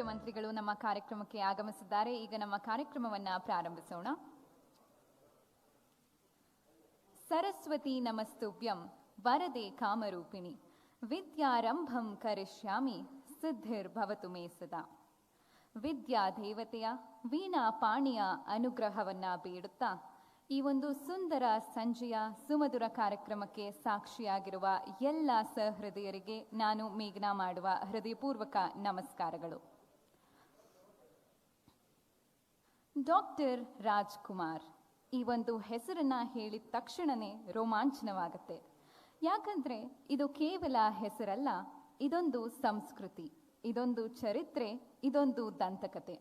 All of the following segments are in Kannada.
ಮುಖ್ಯಮಂತ್ರಿಗಳು ನಮ್ಮ ಕಾರ್ಯಕ್ರಮಕ್ಕೆ ಆಗಮಿಸಿದ್ದಾರೆ. ಈಗ ನಮ್ಮ ಕಾರ್ಯಕ್ರಮವನ್ನು ಪ್ರಾರಂಭಿಸೋಣ. ಸರಸ್ವತಿ ನಮಸ್ತುಭ್ಯಂ ವರದೆ ಕಾಮರೂಪಿಣಿ ವಿದ್ಯಾರಂಭಂ ಕರಿಷ್ಯಾಮಿ ಸಿದ್ಧಿರ್ಭವತು ಮೇ ಸದಾ. ವಿದ್ಯಾ ದೇವತೆಯ ವೀಣಾ ಪಾಣಿಯ ಅನುಗ್ರಹವನ್ನ ಬೇಡುತ್ತಾ ಈ ಒಂದು ಸುಂದರ ಸಂಜೆಯ ಸುಮಧುರ ಕಾರ್ಯಕ್ರಮಕ್ಕೆ ಸಾಕ್ಷಿಯಾಗಿರುವ ಎಲ್ಲ ಸಹೃದಯರಿಗೆ ನಾನು ಮೇಘನಾ ಮಾಡುವ ಹೃದಯಪೂರ್ವಕ ನಮಸ್ಕಾರಗಳು. ಡಾಕ್ಟರ್ ರಾಜ್ಕುಮಾರ್ ಈ ಒಂದು ಹೆಸರನ್ನ ಹೇಳಿದ ತಕ್ಷಣನೇ ರೋಮಾಂಚನವಾಗುತ್ತೆ. ಯಾಕಂದ್ರೆ ಇದು ಕೇವಲ ಹೆಸರಲ್ಲ, ಇದೊಂದು ಸಂಸ್ಕೃತಿ, ಇದೊಂದು ಚರಿತ್ರೆ, ಇದೊಂದು ದಂತಕತೆ.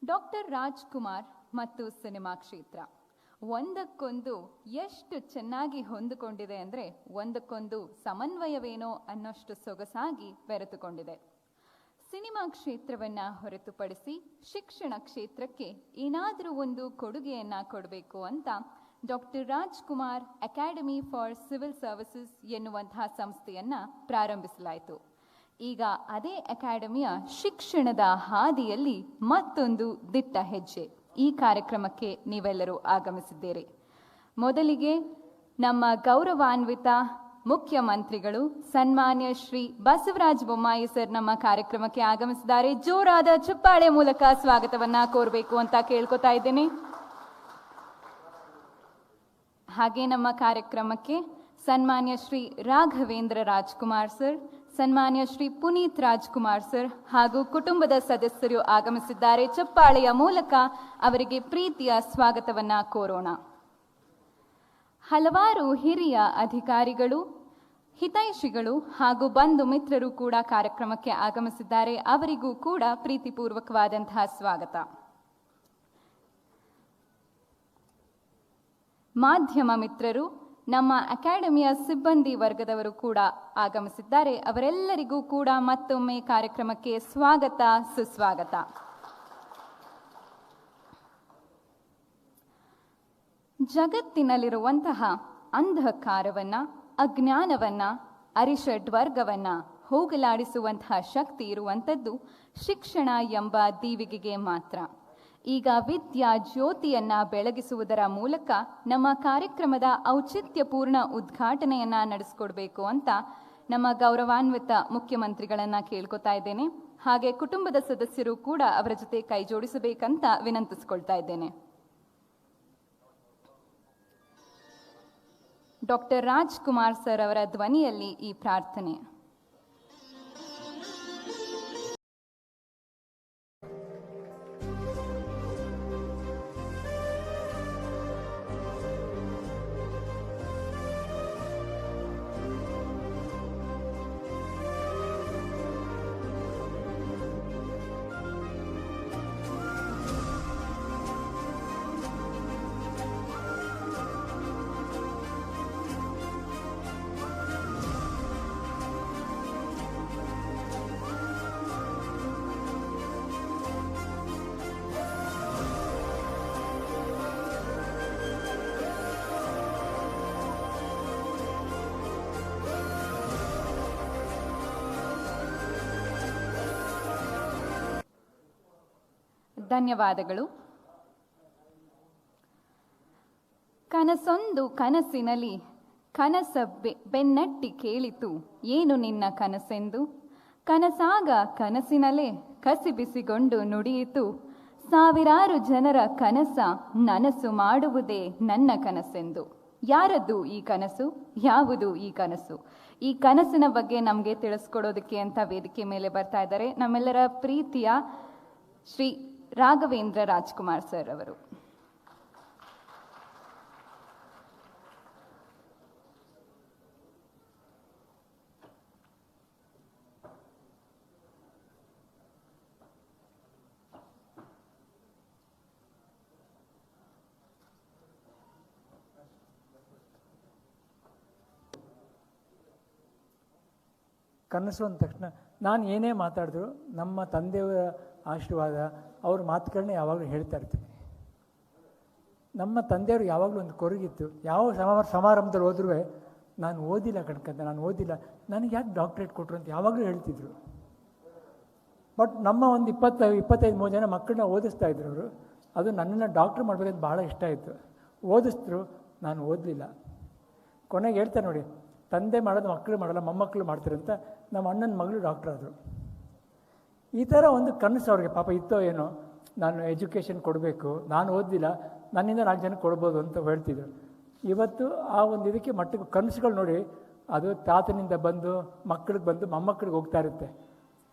ಡಾಕ್ಟರ್ ರಾಜ್ಕುಮಾರ್ ಮತ್ತು ಸಿನಿಮಾ ಕ್ಷೇತ್ರ ಒಂದಕ್ಕೊಂದು ಎಷ್ಟು ಚೆನ್ನಾಗಿ ಹೊಂದಿಕೊಂಡಿದೆ ಅಂದರೆ ಒಂದಕ್ಕೊಂದು ಸಮನ್ವಯವೇನೋ ಅನ್ನೋಷ್ಟು ಸೊಗಸಾಗಿ ಬೆರೆತುಕೊಂಡಿದೆ. ಸಿನಿಮಾ ಕ್ಷೇತ್ರವನ್ನು ಹೊರತುಪಡಿಸಿ ಶಿಕ್ಷಣ ಕ್ಷೇತ್ರಕ್ಕೆ ಏನಾದರೂ ಒಂದು ಕೊಡುಗೆಯನ್ನ ಕೊಡಬೇಕು ಅಂತ doctor Rajkumar academy for civil services ಎನ್ನುವಂತಹ ಸಂಸ್ಥೆಯನ್ನ ಪ್ರಾರಂಭಿಸಲಾಯಿತು. ಈಗ ಅದೇ ಅಕಾಡೆಮಿಯ ಶಿಕ್ಷಣದ ಹಾದಿಯಲ್ಲಿ ಮತ್ತೊಂದು ದಿಟ್ಟ ಹೆಜ್ಜೆ. ಈ ಕಾರ್ಯಕ್ರಮಕ್ಕೆ ನೀವೆಲ್ಲರೂ ಆಗಮಿಸಿದ್ದೀರಿ. ಮೊದಲಿಗೆ ನಮ್ಮ ಗೌರವಾನ್ವಿತ ಮುಖ್ಯಮಂತ್ರಿಗಳು ಸನ್ಮಾನ್ಯ ಶ್ರೀ ಬಸವರಾಜ ಬೊಮ್ಮಾಯಿ ಸರ್ ನಮ್ಮ ಕಾರ್ಯಕ್ರಮಕ್ಕೆ ಆಗಮಿಸಿದ್ದಾರೆ. ಜೋರಾದ ಚಪ್ಪಾಳೆ ಮೂಲಕ ಸ್ವಾಗತವನ್ನ ಕೋರಬೇಕು ಅಂತ ಕೇಳ್ಕೊತಾ ಇದ್ದೇನೆ. ಹಾಗೆ ನಮ್ಮ ಕಾರ್ಯಕ್ರಮಕ್ಕೆ ಸನ್ಮಾನ್ಯ ಶ್ರೀ ರಾಘವೇಂದ್ರ ರಾಜ್ಕುಮಾರ್ ಸರ್, ಸನ್ಮಾನ್ಯ ಶ್ರೀ ಪುನೀತ್ ರಾಜ್ಕುಮಾರ್ ಸರ್ ಹಾಗೂ ಕುಟುಂಬದ ಸದಸ್ಯರು ಆಗಮಿಸಿದ್ದಾರೆ. ಚಪ್ಪಾಳೆಯ ಮೂಲಕ ಅವರಿಗೆ ಪ್ರೀತಿಯ ಸ್ವಾಗತವನ್ನ ಕೋರೋಣ. ಹಲವಾರು ಹಿರಿಯ ಅಧಿಕಾರಿಗಳು, ಹಿತೈಷಿಗಳು ಹಾಗೂ ಬಂಧು ಮಿತ್ರರು ಕೂಡ ಕಾರ್ಯಕ್ರಮಕ್ಕೆ ಆಗಮಿಸಿದ್ದಾರೆ. ಅವರಿಗೂ ಕೂಡ ಪ್ರೀತಿಪೂರ್ವಕವಾದಂತಹ ಸ್ವಾಗತ. ಮಾಧ್ಯಮ ಮಿತ್ರರು, ನಮ್ಮ ಅಕಾಡೆಮಿಯ ಸಿಬ್ಬಂದಿ ವರ್ಗದವರು ಕೂಡ ಆಗಮಿಸಿದ್ದಾರೆ. ಅವರೆಲ್ಲರಿಗೂ ಕೂಡ ಮತ್ತೊಮ್ಮೆ ಕಾರ್ಯಕ್ರಮಕ್ಕೆ ಸ್ವಾಗತ, ಸುಸ್ವಾಗತ. ಜಗತ್ತಿನಲ್ಲಿರುವಂತಹ ಅಂಧಕಾರವನ್ನ, ಅಜ್ಞಾನವನ್ನ, ಅರಿಷಡ್ವರ್ಗವನ್ನ ಹೋಗಲಾಡಿಸುವಂತಹ ಶಕ್ತಿ ಇರುವಂಥದ್ದು ಶಿಕ್ಷಣ ಎಂಬ ದೀವಿಗೆಗೆ ಮಾತ್ರ. ಈಗ ವಿದ್ಯಾ ಜ್ಯೋತಿಯನ್ನ ಬೆಳಗಿಸುವುದರ ಮೂಲಕ ನಮ್ಮ ಕಾರ್ಯಕ್ರಮದ ಔಚಿತ್ಯಪೂರ್ಣ ಉದ್ಘಾಟನೆಯನ್ನ ನಡೆಸಿಕೊಡ್ಬೇಕು ಅಂತ ನಮ್ಮ ಗೌರವಾನ್ವಿತ ಮುಖ್ಯಮಂತ್ರಿಗಳನ್ನ ಕೇಳ್ಕೊತಾ ಇದ್ದೇನೆ. ಹಾಗೆ ಕುಟುಂಬದ ಸದಸ್ಯರು ಕೂಡ ಅವರ ಜೊತೆ ಕೈ ಜೋಡಿಸಬೇಕಂತ ವಿನಂತಿಸಿಕೊಳ್ತಾ ಇದ್ದೇನೆ. ಡಾಕ್ಟರ್ ರಾಜ್ಕುಮಾರ್ ಸರ್ ಅವರ ಧ್ವನಿಯಲ್ಲಿ ಈ ಪ್ರಾರ್ಥನೆ. ಧನ್ಯವಾದಗಳು. ಕನಸೊಂದು ಕನಸಿನಲ್ಲಿ ಕನಸ ಬೆನ್ನಟ್ಟಿ ಕೇಳಿತು ಏನು ನಿನ್ನ ಕನಸೆಂದು. ಕನಸಾಗ ಕನಸಿನಲ್ಲೇ ಕಸಿಬಿಸಿಗೊಂಡು ನುಡಿಯಿತು ಸಾವಿರಾರು ಜನರ ಕನಸ ನನಸು ಮಾಡುವುದೇ ನನ್ನ ಕನಸೆಂದು. ಯಾರದ್ದು ಈ ಕನಸು? ಯಾವುದು ಈ ಕನಸು? ಈ ಕನಸಿನ ಬಗ್ಗೆ ನಮಗೆ ತಿಳಿಸ್ಕೊಡೋದಕ್ಕೆ ಅಂತ ವೇದಿಕೆ ಮೇಲೆ ಬರ್ತಾ ಇದ್ದಾರೆ ನಮ್ಮೆಲ್ಲರ ಪ್ರೀತಿಯ ಶ್ರೀ ರಾಘವೇಂದ್ರ ರಾಜ್ಕುಮಾರ್ ಸರ್ ಅವರು. ಕನಸು ಅಂದ ತಕ್ಷಣ ನಾನು ಏನೇ ಮಾತಾಡಿದ್ರು ನಮ್ಮ ತಂದೆಯವರ ಆಶೀರ್ವಾದ, ಅವ್ರ ಮಾತುಗಳನ್ನ ಯಾವಾಗಲೂ ಹೇಳ್ತಾ ಇರ್ತೀನಿ. ನಮ್ಮ ತಂದೆಯವರು ಯಾವಾಗಲೂ ಒಂದು ಕೊರಗಿತ್ತು. ಯಾವ ಸಮಾರಂಭದಲ್ಲಿ ಹೋದ್ರೂ ನಾನು ಓದಿಲ್ಲ ಕಣ್ಕಂತ, ನಾನು ಓದಿಲ್ಲ, ನನಗೆ ಯಾಕೆ ಡಾಕ್ಟ್ರೇಟ್ ಕೊಟ್ಟರು ಅಂತ ಯಾವಾಗಲೂ ಹೇಳ್ತಿದ್ರು. ಬಟ್ ನಮ್ಮ ಒಂದು 25-30 ಜನ ಮಕ್ಕಳನ್ನ ಓದಿಸ್ತಾ ಇದ್ರು ಅವರು. ಅದು ನನ್ನನ್ನು ಡಾಕ್ಟ್ರ್ ಮಾಡಬೇಕಂತ ಭಾಳ ಇಷ್ಟ ಆಯಿತು. ಓದಿಸಿದ್ರು, ನಾನು ಓದಲಿಲ್ಲ. ಕೊನೆಗೆ ಹೇಳ್ತಾರೆ ನೋಡಿ, ತಂದೆ ಮಾಡೋದು ಮಕ್ಕಳು ಮಾಡಲ್ಲ, ಮೊಮ್ಮಕ್ಕಳು ಮಾಡ್ತಾರೆ ಅಂತ. ನಮ್ಮ ಅಣ್ಣನ ಮಗಳು ಡಾಕ್ಟ್ರ್ ಆದರು. ಈ ಥರ ಒಂದು ಕನಸು ಅವ್ರಿಗೆ ಪಾಪ ಇತ್ತೋ ಏನೋ, ನಾನು ಎಜುಕೇಷನ್ ಕೊಡಬೇಕು, ನಾನು ಓದಿಲ್ಲ, ನನ್ನಿಂದ 4 ಜನಕ್ಕೆ ಕೊಡ್ಬೋದು ಅಂತ ಹೇಳ್ತಿದ್ರು. ಇವತ್ತು ಆ ಒಂದು ಇದಕ್ಕೆ ಮಟ್ಟಿಗೆ ಕನಸುಗಳು ನೋಡಿ, ಅದು ತಾತನಿಂದ ಬಂದು ಮಕ್ಕಳಿಗೆ ಬಂದು ಮೊಮ್ಮಕ್ಕಳಿಗೆ ಹೋಗ್ತಾ ಇರುತ್ತೆ.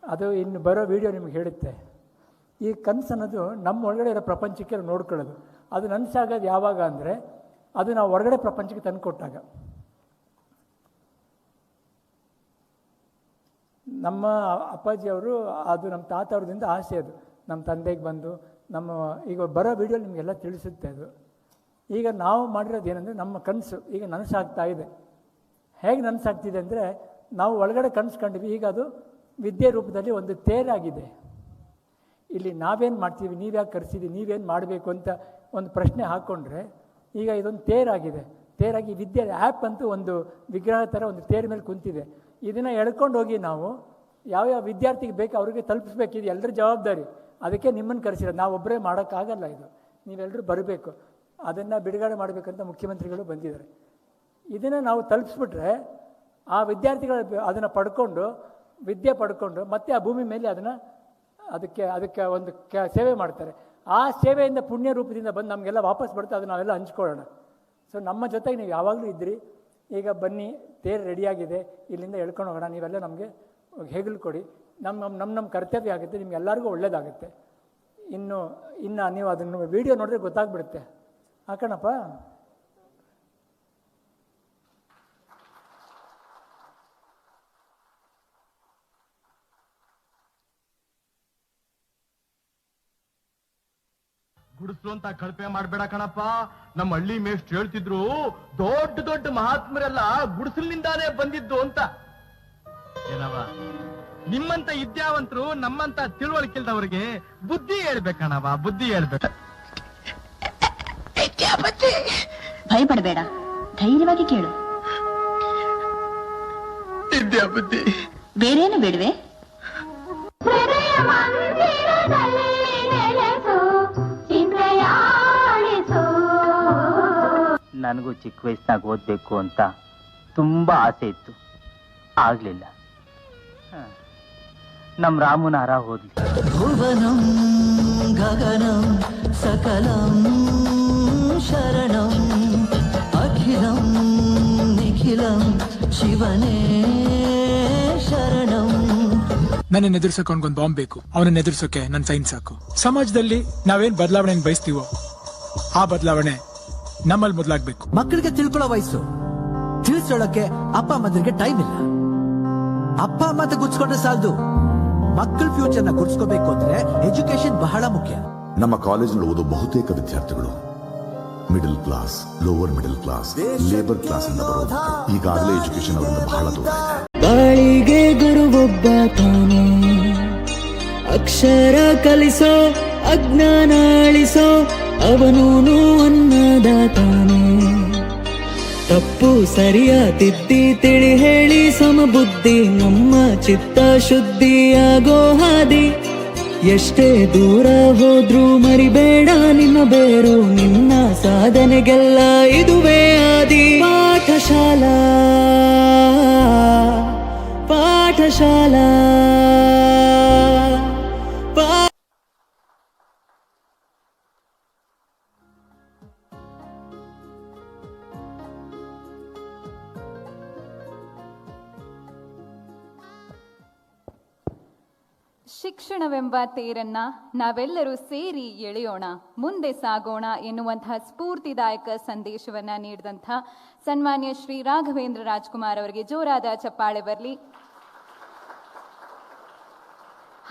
ಅದು ಇನ್ನು ಬರೋ ವಿಡಿಯೋ ನಿಮ್ಗೆ ಹೇಳುತ್ತೆ. ಈ ಕನಸು ಅನ್ನೋದು ನಮ್ಮ ಒಳಗಡೆ ಇರೋ ಪ್ರಪಂಚಕ್ಕೆ ನೋಡ್ಕೊಳ್ಳೋದು. ಅದು ನನಸಾಗೋದು ಯಾವಾಗ ಅಂದರೆ, ಅದು ನಾವು ಹೊರಗಡೆ ಪ್ರಪಂಚಕ್ಕೆ ತಂದು ಕೊಟ್ಟಾಗ. ನಮ್ಮ ಅಪ್ಪಾಜಿಯವರು, ಅದು ನಮ್ಮ ತಾತ ಅವ್ರದಿಂದ ಆಸೆ, ಅದು ನಮ್ಮ ತಂದೆಗೆ ಬಂದು ನಮ್ಮ ಈಗ ಬರೋ ವಿಡಿಯೋ ನಿಮಗೆಲ್ಲ ತಿಳಿಸುತ್ತೆ. ಅದು ಈಗ ನಾವು ಮಾಡಿರೋದು ಏನಂದರೆ, ನಮ್ಮ ಕನಸು ಈಗ ನನಸಾಗ್ತಾ ಇದೆ. ಹೇಗೆ ನನಸಾಗ್ತಿದೆ ಅಂದರೆ, ನಾವು ಒಳಗಡೆ ಕನಸು ಕಂಡ್ವಿ, ಈಗ ಅದು ವಿದ್ಯೆ ರೂಪದಲ್ಲಿ ಒಂದು ತೇರಾಗಿದೆ. ಇಲ್ಲಿ ನಾವೇನು ಮಾಡ್ತೀವಿ, ನೀವ್ಯಾಕೆ ಕರೆಸಿದ್ದೀವಿ, ನೀವೇನು ಮಾಡಬೇಕು ಅಂತ ಒಂದು ಪ್ರಶ್ನೆ ಹಾಕ್ಕೊಂಡ್ರೆ, ಈಗ ಇದೊಂದು ತೇರಾಗಿದೆ. ತೇರಾಗಿ ವಿದ್ಯೆ ಆ್ಯಪ್ ಅಂತೂ ಒಂದು ವಿಗ್ರಹ ಥರ ಒಂದು ತೇರ ಮೇಲೆ ಕುಂತಿದೆ. ಇದನ್ನು ಎಳ್ಕೊಂಡು ಹೋಗಿ ನಾವು ಯಾವ್ಯಾವ ವಿದ್ಯಾರ್ಥಿಗೆ ಬೇಕು ಅವ್ರಿಗೆ ತಲುಪಿಸ್ಬೇಕಿದೆ, ಎಲ್ಲರ ಜವಾಬ್ದಾರಿ. ಅದಕ್ಕೆ ನಿಮ್ಮನ್ನು ಕರೆಸಿರೋದು, ನಾವು ಒಬ್ಬರೇ ಮಾಡೋಕ್ಕಾಗಲ್ಲ. ಇದು ನೀವೆಲ್ಲರೂ ಬರಬೇಕು, ಅದನ್ನು ಬಿಡುಗಡೆ ಮಾಡಬೇಕಂತ ಮುಖ್ಯಮಂತ್ರಿಗಳು ಬಂದಿದ್ದಾರೆ. ಇದನ್ನು ನಾವು ತಲುಪಿಸ್ಬಿಟ್ರೆ ಆ ವಿದ್ಯಾರ್ಥಿಗಳು ಅದನ್ನು ಪಡ್ಕೊಂಡು, ವಿದ್ಯೆ ಪಡ್ಕೊಂಡು ಮತ್ತೆ ಆ ಭೂಮಿ ಮೇಲೆ ಅದಕ್ಕೆ ಒಂದು ಸೇವೆ ಮಾಡ್ತಾರೆ. ಆ ಸೇವೆಯಿಂದ ಪುಣ್ಯ ರೂಪದಿಂದ ಬಂದು ನಮಗೆಲ್ಲ ವಾಪಸ್ ಬರುತ್ತೆ. ಅದು ನಾವೆಲ್ಲ ಹಂಚ್ಕೊಳ್ಳೋಣ. ಸೊ ನಮ್ಮ ಜೊತೆಗೆ ನೀವು ಯಾವಾಗಲೂ ಇದ್ದಿರಿ. ಈಗ ಬನ್ನಿ, ತೇರು ರೆಡಿಯಾಗಿದೆ, ಇಲ್ಲಿಂದ ಎಳ್ಕೊಂಡು ಹೋಗೋಣ. ನೀವೆಲ್ಲ ನಮಗೆ ಹೆಗಲು ಕೊಡಿ. ನಮ್ಮ ಕರ್ತವ್ಯ ಆಗುತ್ತೆ, ನಿಮ್ಗೆಲ್ಲರಿಗೂ ಒಳ್ಳೇದಾಗುತ್ತೆ. ಇನ್ನು ನೀವು ಅದನ್ನು ವಿಡಿಯೋ ನೋಡಿದ್ರೆ ಗೊತ್ತಾಗ್ಬಿಡುತ್ತೆ. ಹಾಕೋಣಪ್ಪ. ಗುಡಿಸ್ಲು ಅಂತ ಕಳಪೆ ಮಾಡ್ಬೇಡ ಕಣಪ್ಪ. ನಮ್ಮ ಹಳ್ಳಿ ಮೇಷ್ಟ್ರು ಹೇಳ್ತಿದ್ರು, ದೊಡ್ಡ ದೊಡ್ಡ ಮಹಾತ್ಮರೆಲ್ಲ ಗುಡಿಸಲಿನಿಂದಾನೇ ಬಂದಿದ್ದು ಅಂತ. ಏನವ, ನಿಮ್ಮಂತ ವಿದ್ಯಾವಂತರು ನಮ್ಮಂತ ತಿಳುವಳಿಕೆಲ್ದವ್ರಿಗೆ ಬುದ್ಧಿ ಹೇಳ್ಬೇಕಣವ, ಬುದ್ಧಿ ಹೇಳ್ಬೇಕು. ಭಯಪಡಬೇಡ, ಧೈರ್ಯವಾಗಿ ಕೇಳು. ವಿದ್ಯಾ ಬುದ್ಧಿ ಬೇರೇನು ಬೇಡವೆ? ನನಗೂ ಚಿಕ್ಕ ವಯಸ್ಸಿನಾಗ ಓದಬೇಕು ಅಂತ ತುಂಬ ಆಸೆ ಇತ್ತು, ಆಗಲಿಲ್ಲ. ನಮ್ಮ ರಾಮನ ಹರ ಹೋದ್ಲಿ. ಭುವನಂ ಗಗನಂ ಸಕಲಂ ಶರಣಂ ಅಖಿಲಂ ನಿಖಿಲಂ ಶಿವನೇ ಶರಣಂ. ನನ್ನನ್ನು ಎದುರಿಸೋಕೆ ಅವನಿಗೊಂದು ಬಾಂಬ್ ಬೇಕು, ಅವನನ್ನ ಎದುರಿಸೋಕೆ ನನ್ನ ಸೈನ್ಸ್ ಸಾಕು. ಸಮಾಜದಲ್ಲಿ ನಾವೇನ್ ಬದಲಾವಣೆ ಬಯಸ್ತೀವೋ ಆ ಬದಲಾವಣೆ ನಮ್ಮಲ್ಲಿ ಮೊದಲಾಗ್ಬೇಕು. ಮಕ್ಕಳಿಗೆ ತಿಳ್ಕೊಳ್ಳೋ ವಯಸ್ಸು, ತಿಳಿಸೋಳಕ್ಕೆ ಅಪ್ಪ ಅಮ್ಮಂದಿರಿಗೆ ಟೈಮ್ ಇಲ್ಲ. ಅಪ್ಪ ಅಮ್ಮ ಅಂತ ಗುರ್ಸ್ಕೊಂಡ್ರೆ ಸಾಲದು, ಮಕ್ಕಳ ಫ್ಯೂಚರ್ನ ಗುರ್ಸ್ಕೋಬೇಕು ಅಂದ್ರೆ ಎಜುಕೇಶನ್ ಬಹಳ ಮುಖ್ಯ. ನಮ್ಮ ಕಾಲೇಜಿನಲ್ಲಿ ಓದೋ ಬಹುತೇಕ ವಿದ್ಯಾರ್ಥಿಗಳು middle class, lower middle class, labour class ಇಂದ ಬರೋದು. ಈಗಾಗಲೇ ಎಜುಕೇಶನ್ ಅವರಿಂದ ಬಹಳ ದೂರ ಇದೆ. ಬಾಳಿಗೆ ಗುರುವೊಬ್ಬ ತಾನೆ, ಅಕ್ಷರ ಕಲಿಸೋ ಅಜ್ಞಾನ ಅಳಿಸೋ ಅವನೂನು ಅನ್ನದಾತಾನೆ. ತಪ್ಪು ಸರಿಯ ತಿದ್ದಿ ತಿಳಿ ಹೇಳಿ ಸಮಬುದ್ಧಿ ನಮ್ಮ ಚಿತ್ತ ಶುದ್ಧಿಯಾಗೋ ಹಾದಿ. ಎಷ್ಟೇ ದೂರ ಹೋದ್ರೂ ಮರಿಬೇಡ ನಿನ್ನ ಬೇರು, ನಿನ್ನ ಸಾಧನೆಗೆಲ್ಲ ಇದುವೇ ಆದಿ. ಪಾಠಶಾಲಾ ಪಾಠಶಾಲಾ ಶಿಕ್ಷಣವೆಂಬ ತೇರನ್ನ ನಾವೆಲ್ಲರೂ ಸೇರಿ ಎಳೆಯೋಣ, ಮುಂದೆ ಸಾಗೋಣ ಎನ್ನುವಂತಹ ಸ್ಫೂರ್ತಿದಾಯಕ ಸಂದೇಶವನ್ನ ನೀಡಿದಂಥ ಸನ್ಮಾನ್ಯ ಶ್ರೀ ರಾಘವೇಂದ್ರ ರಾಜ್ಕುಮಾರ್ ಅವರಿಗೆ ಜೋರಾದ ಚಪ್ಪಾಳೆ ಬರಲಿ.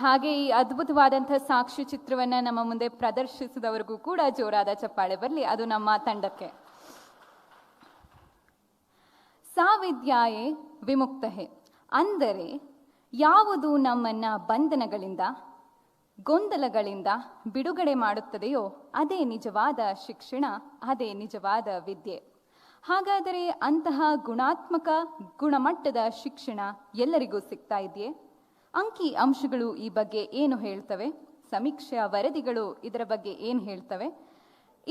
ಹಾಗೆ ಈ ಅದ್ಭುತವಾದಂಥ ಸಾಕ್ಷ್ಯ ಚಿತ್ರವನ್ನ ನಮ್ಮ ಮುಂದೆ ಪ್ರದರ್ಶಿಸಿದವರಿಗೂ ಕೂಡ ಜೋರಾದ ಚಪ್ಪಾಳೆ ಬರಲಿ, ಅದು ನಮ್ಮ ತಂಡಕ್ಕೆ. ಸಾವಿದ್ಯಾಯೇ ವಿಮುಕ್ತಹೆ ಅಂದರೆ ಯಾವುದು ನಮ್ಮನ್ನ ಬಂಧನಗಳಿಂದ, ಗೊಂದಲಗಳಿಂದ ಬಿಡುಗಡೆ ಮಾಡುತ್ತದೆಯೋ ಅದೇ ನಿಜವಾದ ಶಿಕ್ಷಣ, ಅದೇ ನಿಜವಾದ ವಿದ್ಯೆ. ಹಾಗಾದರೆ ಅಂತಹ ಗುಣಾತ್ಮಕ ಗುಣಮಟ್ಟದ ಶಿಕ್ಷಣ ಎಲ್ಲರಿಗೂ ಸಿಗ್ತಾ ಇದೆಯೇ? ಅಂಕಿ ಅಂಶಗಳು ಈ ಬಗ್ಗೆ ಏನು ಹೇಳ್ತವೆ? ಸಮೀಕ್ಷೆಯ ವರದಿಗಳು ಇದರ ಬಗ್ಗೆ ಏನು ಹೇಳ್ತವೆ?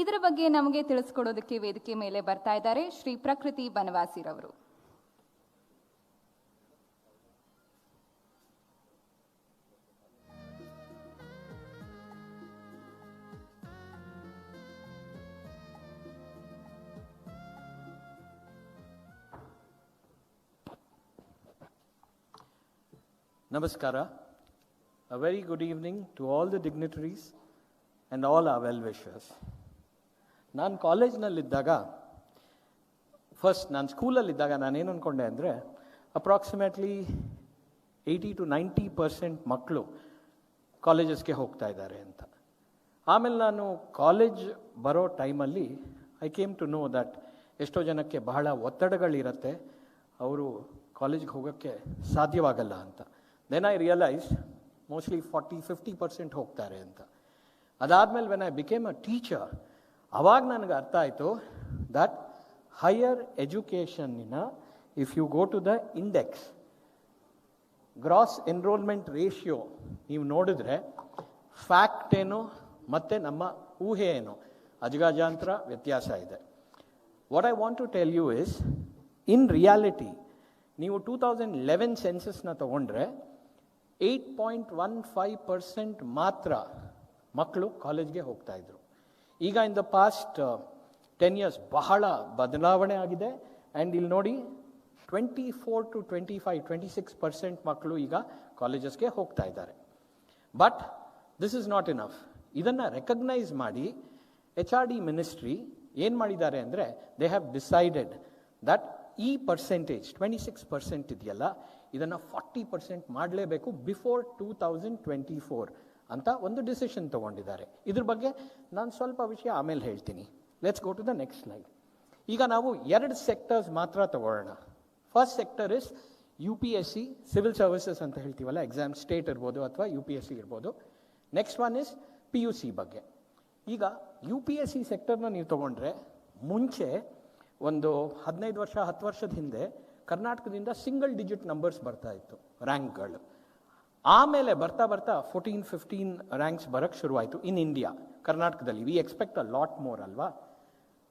ಇದರ ಬಗ್ಗೆ ನಮಗೆ ತಿಳಿಸ್ಕೊಡೋದಕ್ಕೆ ವೇದಿಕೆ ಮೇಲೆ ಬರ್ತಾ ಇದ್ದಾರೆ ಶ್ರೀ ಪ್ರಕೃತಿ ಬನವಾಸಿರವರು. Namaskara. A very good evening to all the dignitaries and all our well-wishers. ನಾನು ಕಾಲೇಜ್ನಲ್ಲಿದ್ದಾಗ, ನಾನು ಸ್ಕೂಲಲ್ಲಿದ್ದಾಗ ನಾನೇನು ಅಂದ್ಕೊಂಡೆ ಅಂದರೆ ಅಪ್ರಾಕ್ಸಿಮೇಟ್ಲಿ 80 to 90% ಮಕ್ಕಳು ಕಾಲೇಜಸ್ಗೆ ಹೋಗ್ತಾ ಇದ್ದಾರೆ ಅಂತ. ಆಮೇಲೆ ನಾನು ಕಾಲೇಜ್ ಬರೋ ಟೈಮಲ್ಲಿ I came to know that ಎಷ್ಟೋ ಜನಕ್ಕೆ ಬಹಳ ಒತ್ತಡಗಳಿರುತ್ತೆ, ಅವರು ಕಾಲೇಜ್ಗೆ ಹೋಗೋಕ್ಕೆ ಸಾಧ್ಯವಾಗಲ್ಲ ಅಂತ. ದೆನ್ ಐ ರಿಯಲೈಸ್ ಮೋಸ್ಟ್ಲಿ 40-50% ಹೋಗ್ತಾರೆ ಅಂತ. ಅದಾದಮೇಲೆ when I became a teacher, ಆವಾಗ ನನಗೆ ಅರ್ಥ ಆಯಿತು ದಟ್ ಹೈಯರ್ ಎಜುಕೇಷನ್ನಿನ if you go to the index gross enrolment ratio ನೀವು ನೋಡಿದ್ರೆ ಫ್ಯಾಕ್ಟ್ ಏನು ಮತ್ತು ನಮ್ಮ ಊಹೆ ಏನು ಅಜಗಜಾಂತರ ವ್ಯತ್ಯಾಸ ಇದೆ. What I want to tell you is, in reality ನೀವು 2011 ಸೆನ್ಸಸ್ನ ತಗೊಂಡ್ರೆ 8.15% ಮಾತ್ರ ಮಕ್ಕಳು ಕಾಲೇಜ್ಗೆ ಹೋಗ್ತಾ ಇದ್ರು. ಈಗ ಇನ್ ದ ಪಾಸ್ಟ್ 10 years ಬಹಳ ಬದಲಾವಣೆ ಆಗಿದೆ. ಆ್ಯಂಡ್ ಇಲ್ಲಿ ನೋಡಿ 24 to 25-26% ಮಕ್ಕಳು ಈಗ ಕಾಲೇಜಸ್ಗೆ ಹೋಗ್ತಾ ಇದ್ದಾರೆ. But this is not enough. ಇದನ್ನು ರೆಕಗ್ನೈಸ್ ಮಾಡಿ HRD ಮಿನಿಸ್ಟ್ರಿ ಏನು ಮಾಡಿದ್ದಾರೆ ಅಂದರೆ, ದೇ ಹ್ಯಾವ್ ಡಿಸೈಡೆಡ್ ದಟ್ ಈ ಪರ್ಸೆಂಟೇಜ್ 26% ಇದೆಯಲ್ಲ, ಇದನ್ನು 40% ಮಾಡಲೇಬೇಕು ಬಿಫೋರ್ 2024 ಅಂತ ಒಂದು ಡಿಸಿಷನ್ ತೊಗೊಂಡಿದ್ದಾರೆ. ಇದ್ರ ಬಗ್ಗೆ ನಾನು ಸ್ವಲ್ಪ ವಿಷಯ ಆಮೇಲೆ ಹೇಳ್ತೀನಿ. Let's go to the next slide. ಈಗ ನಾವು 2 ಸೆಕ್ಟರ್ಸ್ ಮಾತ್ರ ತಗೊಳ್ಳೋಣ. First sector is UPSC civil services ಅಂತ ಹೇಳ್ತೀವಲ್ಲ, ಎಕ್ಸಾಮ್ ಸ್ಟೇಟ್ ಇರ್ಬೋದು ಅಥವಾ UPSC ಇರ್ಬೋದು. ನೆಕ್ಸ್ಟ್ ಒನ್ ಇಸ್ PUC ಬಗ್ಗೆ. ಈಗ UPSC ಸೆಕ್ಟರ್ನ ನೀವು ತೊಗೊಂಡ್ರೆ, ಮುಂಚೆ ಒಂದು 15 ವರ್ಷ 10 ವರ್ಷದ ಹಿಂದೆ ಕರ್ನಾಟಕದಿಂದ ಸಿಂಗಲ್ ಡಿಜಿಟ್ ನಂಬರ್ಸ್ ಬರ್ತಾ ಇತ್ತು ರ್ಯಾಂಕ್ಗಳು. ಆಮೇಲೆ ಬರ್ತಾ ಬರ್ತಾ 14-15 ರ್ಯಾಂಕ್ಸ್ ಬರೋಕ್ಕೆ ಶುರುವಾಯಿತು ಇನ್ ಇಂಡಿಯಾ, ಕರ್ನಾಟಕದಲ್ಲಿ. We expect a lot more ಅಲ್ವಾ?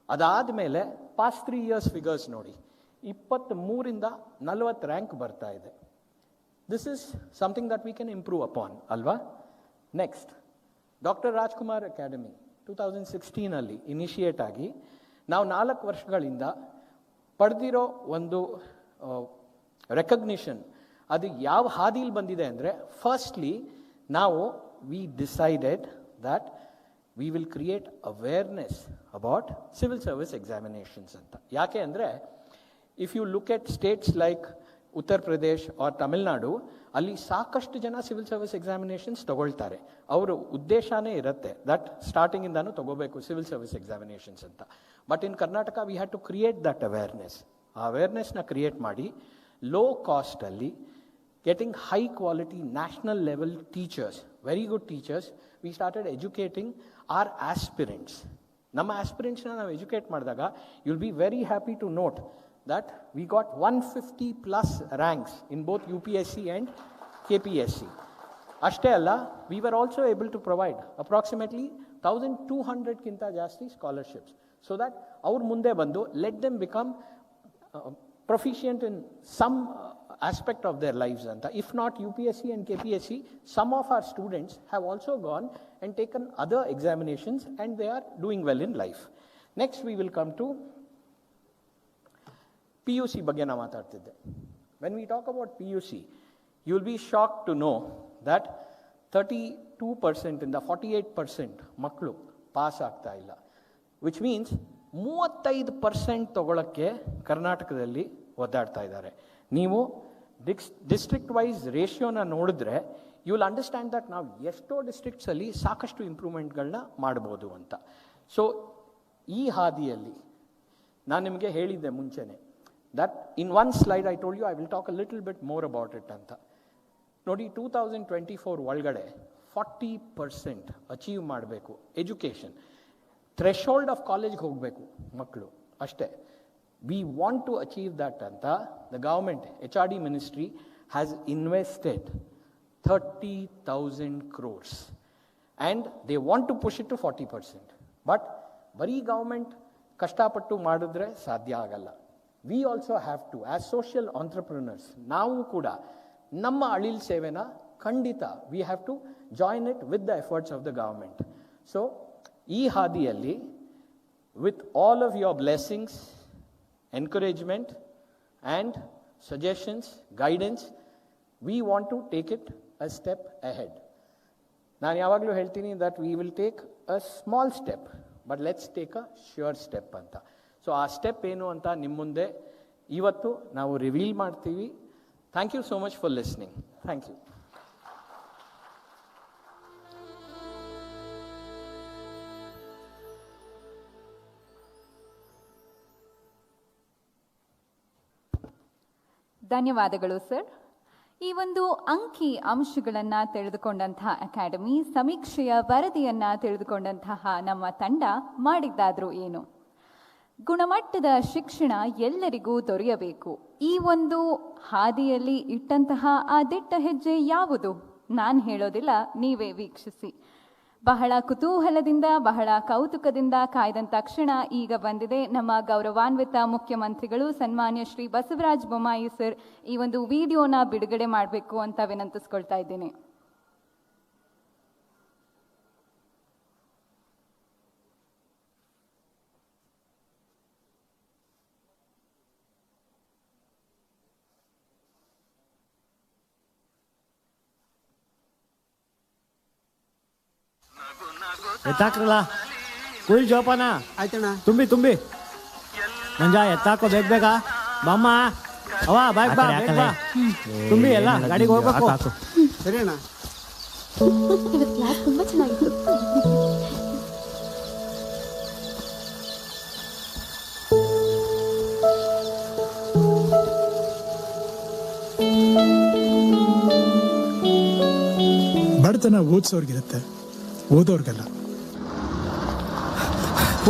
ಅದಾದಮೇಲೆ ಪಾಸ್ಟ್ 3 years ಫಿಗರ್ಸ್ ನೋಡಿ, 23ರಿಂದ 40 ರ್ಯಾಂಕ್ ಬರ್ತಾ ಇದೆ. This is something that we can improve upon ಅಲ್ವಾ? Next, doctor Rajkumar academy 2016 initiate ಆಗಿ ನಾವು 4 ವರ್ಷಗಳಿಂದ ಪಡೆದಿರೋ ಒಂದು ರೆಕಗ್ನಿಷನ್, ಅದು ಯಾವ ಹಾದಿಲಿ ಬಂದಿದೆ ಅಂದರೆ, ಫಸ್ಟ್ಲಿ ನಾವು we decided that we will create awareness about civil service examinations ಅಂತ. ಯಾಕೆ ಅಂದರೆ, if you look at states like Uttar Pradesh R Tamil Nadu, ಅಲ್ಲಿ ಸಾಕಷ್ಟು ಜನ ಸಿವಿಲ್ ಸರ್ವಿಸ್ ಎಕ್ಸಾಮಿನೇಷನ್ಸ್ ತಗೊಳ್ತಾರೆ. ಅವರ ಉದ್ದೇಶನೇ ಇರುತ್ತೆ ದಟ್ ಸ್ಟಾರ್ಟಿಂಗಿಂದಾನು ತಗೋಬೇಕು ಸಿವಿಲ್ ಸರ್ವಿಸ್ ಎಕ್ಸಾಮಿನೇಷನ್ಸ್ ಅಂತ. But in Karnataka we have to create that awareness. ಆ ಅವೇರ್ನೆಸ್ನ ಕ್ರಿಯೇಟ್ ಮಾಡಿ ಲೋ ಕಾಸ್ಟಲ್ಲಿ getting high quality national level teachers, very good teachers, we started educating our aspirants. ನಮ್ಮ ಆಸ್ಪಿರೆಂಟ್ಸ್ನ ನಾವು ಎಜುಕೇಟ್ ಮಾಡಿದಾಗ you will be very happy to note that we got 150 plus ranks in both UPSC and KPSC. ಅಷ್ಟೇ ಅಲ್ಲ, we were also able to provide approximately 1200 ಕಿಂತ ಜಾಸ್ತಿ scholarships so that ಅವ್ರ ಮುಂದೆ ಬಂದು let them become proficient in some aspect of their lives ಅಂತ. If not UPSC and KPSC, some of our students have also gone and taken other examinations and they are doing well in life. Next we will come to PUC ಬಗ್ಗೆ ನಾವು ಮಾತಾಡ್ತಿದ್ದೆ. When we talk about PUC, you will be shock to know that 32% 48% ಮಕ್ಕಳು ಪಾಸ್ ಆಗ್ತಾ ಇಲ್ಲ. ವಿಚ್ ಮೀನ್ಸ್ 35% ತಗೊಳ್ಳೋಕ್ಕೆ ಕರ್ನಾಟಕದಲ್ಲಿ ಒದ್ದಾಡ್ತಾ ಇದ್ದಾರೆ. ನೀವು ಡಿಸ್ಟ್ರಿಕ್ಟ್ ವೈಸ್ ರೇಷಿಯೋನ ನೋಡಿದ್ರೆ ಯು ವಿಲ್ ಅಂಡರ್ಸ್ಟ್ಯಾಂಡ್ ದಟ್ ನಾವು ಎಷ್ಟೋ ಡಿಸ್ಟ್ರಿಕ್ಟ್ಸಲ್ಲಿ ಸಾಕಷ್ಟು ಇಂಪ್ರೂವ್ಮೆಂಟ್ಗಳನ್ನ ಮಾಡ್ಬೋದು ಅಂತ. ಸೊ ಈ ಹಾದಿಯಲ್ಲಿ ನಾನು ನಿಮಗೆ ಹೇಳಿದ್ದೆ ಮುಂಚೆನೆ that in one slide I told you I will talk a little bit more about it ಅಂತ. ನೋಡಿ, 2024 ಒಳಗಡೆ 40% ಅಚೀವ್ ಮಾಡಬೇಕು ಎಜುಕೇಷನ್. ಥ್ರೆಶೋಲ್ಡ್ ಆಫ್ ಕಾಲೇಜ್ಗೆ ಹೋಗಬೇಕು ಮಕ್ಕಳು ಅಷ್ಟೇ. We want to achieve that ಅಂತ the government HRD ministry has invested 30,000 crores. And they want to push it to 40%. But bari government ಕಷ್ಟಪಟ್ಟು ಮಾಡಿದ್ರೆ ಸಾಧ್ಯ ಆಗಲ್ಲ. We also have to, as social entrepreneurs, ನಾವು ಕೂಡ ನಮ್ಮ ಅಳಿಲ್ ಸೇವೆನ ಖಂಡಿತ we have to join it with the efforts of the government. So ಈ ಹಾದಿಯಲ್ಲಿ with all of your blessings, encouragement and suggestions, guidance, we want to take it a step ahead. ನಾನು ಯಾವಾಗಲೂ ಹೇಳ್ತೀನಿ that we will take a small step, but let's take a sure step ಅಂತ. ಸೊ ಆ ಸ್ಟೆಪ್ ಏನು ಅಂತ ನಿಮ್ಮ ಮುಂದೆ ಇವತ್ತು ನಾವು ರಿವೀಲ್ ಮಾಡ್ತೀವಿ. Thank you so much for listening. Thank you. ಧನ್ಯವಾದಗಳು ಸರ್. ಈ ಒಂದು ಅಂಕಿ ಅಂಶಗಳನ್ನು ತಿಳಿದುಕೊಂಡಂತಹ ಅಕಾಡೆಮಿ, ಸಮೀಕ್ಷೆಯ ವರದಿಯನ್ನು ತಿಳಿದುಕೊಂಡಂತಹ ನಮ್ಮ ತಂಡ ಮಾಡಿದ್ದಾದರೂ ಏನು? ಗುಣಮಟ್ಟದ ಶಿಕ್ಷಣ ಎಲ್ಲರಿಗೂ ದೊರೆಯಬೇಕು. ಈ ಒಂದು ಹಾದಿಯಲ್ಲಿ ಇಟ್ಟಂತಹ ಆ ದಿಟ್ಟ ಹೆಜ್ಜೆ ಯಾವುದು? ನಾನು ಹೇಳೋದಿಲ್ಲ, ನೀವೇ ವೀಕ್ಷಿಸಿ. ಬಹಳ ಕುತೂಹಲದಿಂದ, ಬಹಳ ಕೌತುಕದಿಂದ ಕಾಯ್ದಂಥ ಕ್ಷಣ ಈಗ ಬಂದಿದೆ. ನಮ್ಮ ಗೌರವಾನ್ವಿತ ಮುಖ್ಯಮಂತ್ರಿಗಳು ಸನ್ಮಾನ್ಯ ಶ್ರೀ ಬಸವರಾಜ ಬೊಮ್ಮಾಯಿ ಸರ್ ಈ ಒಂದು ವಿಡಿಯೋನ ಬಿಡುಗಡೆ ಮಾಡಬೇಕು ಅಂತ ವಿನಂತಿಸ್ಕೊಳ್ತಾ ಇದ್ದೀನಿ. ಎತ್ತಾಕ್ರಲ್ಲ, ಕುಯ್ ಜೋಪಾನ. ಆಯ್ತಣ್ಣ. ತುಂಬಿ ತುಂಬಿ ಮಂಜ ಎತ್ತಾಕೋ, ಬೇಗ ಬೇಗ ಬಾಮ್ಮ. ಅವ ಬಾಯ್ ಬಾ, ಬೇಗ ಬಾ. ತುಂಬಿ ಎಲ್ಲ ಗಾಡಿಗೆ ಹೋಗ್ಬೇಕು. ಸರಿ ಅಣ್ಣ. ಇವತ್ತು ಕ್ಲಾಸ್ ತುಂಬಾ ಚೆನ್ನಾಗಿತ್ತು. ಬಡತನ ಓದಿಸೋರ್ಗಿರುತ್ತೆ, ಓದೋರ್ಗಲ್ಲ.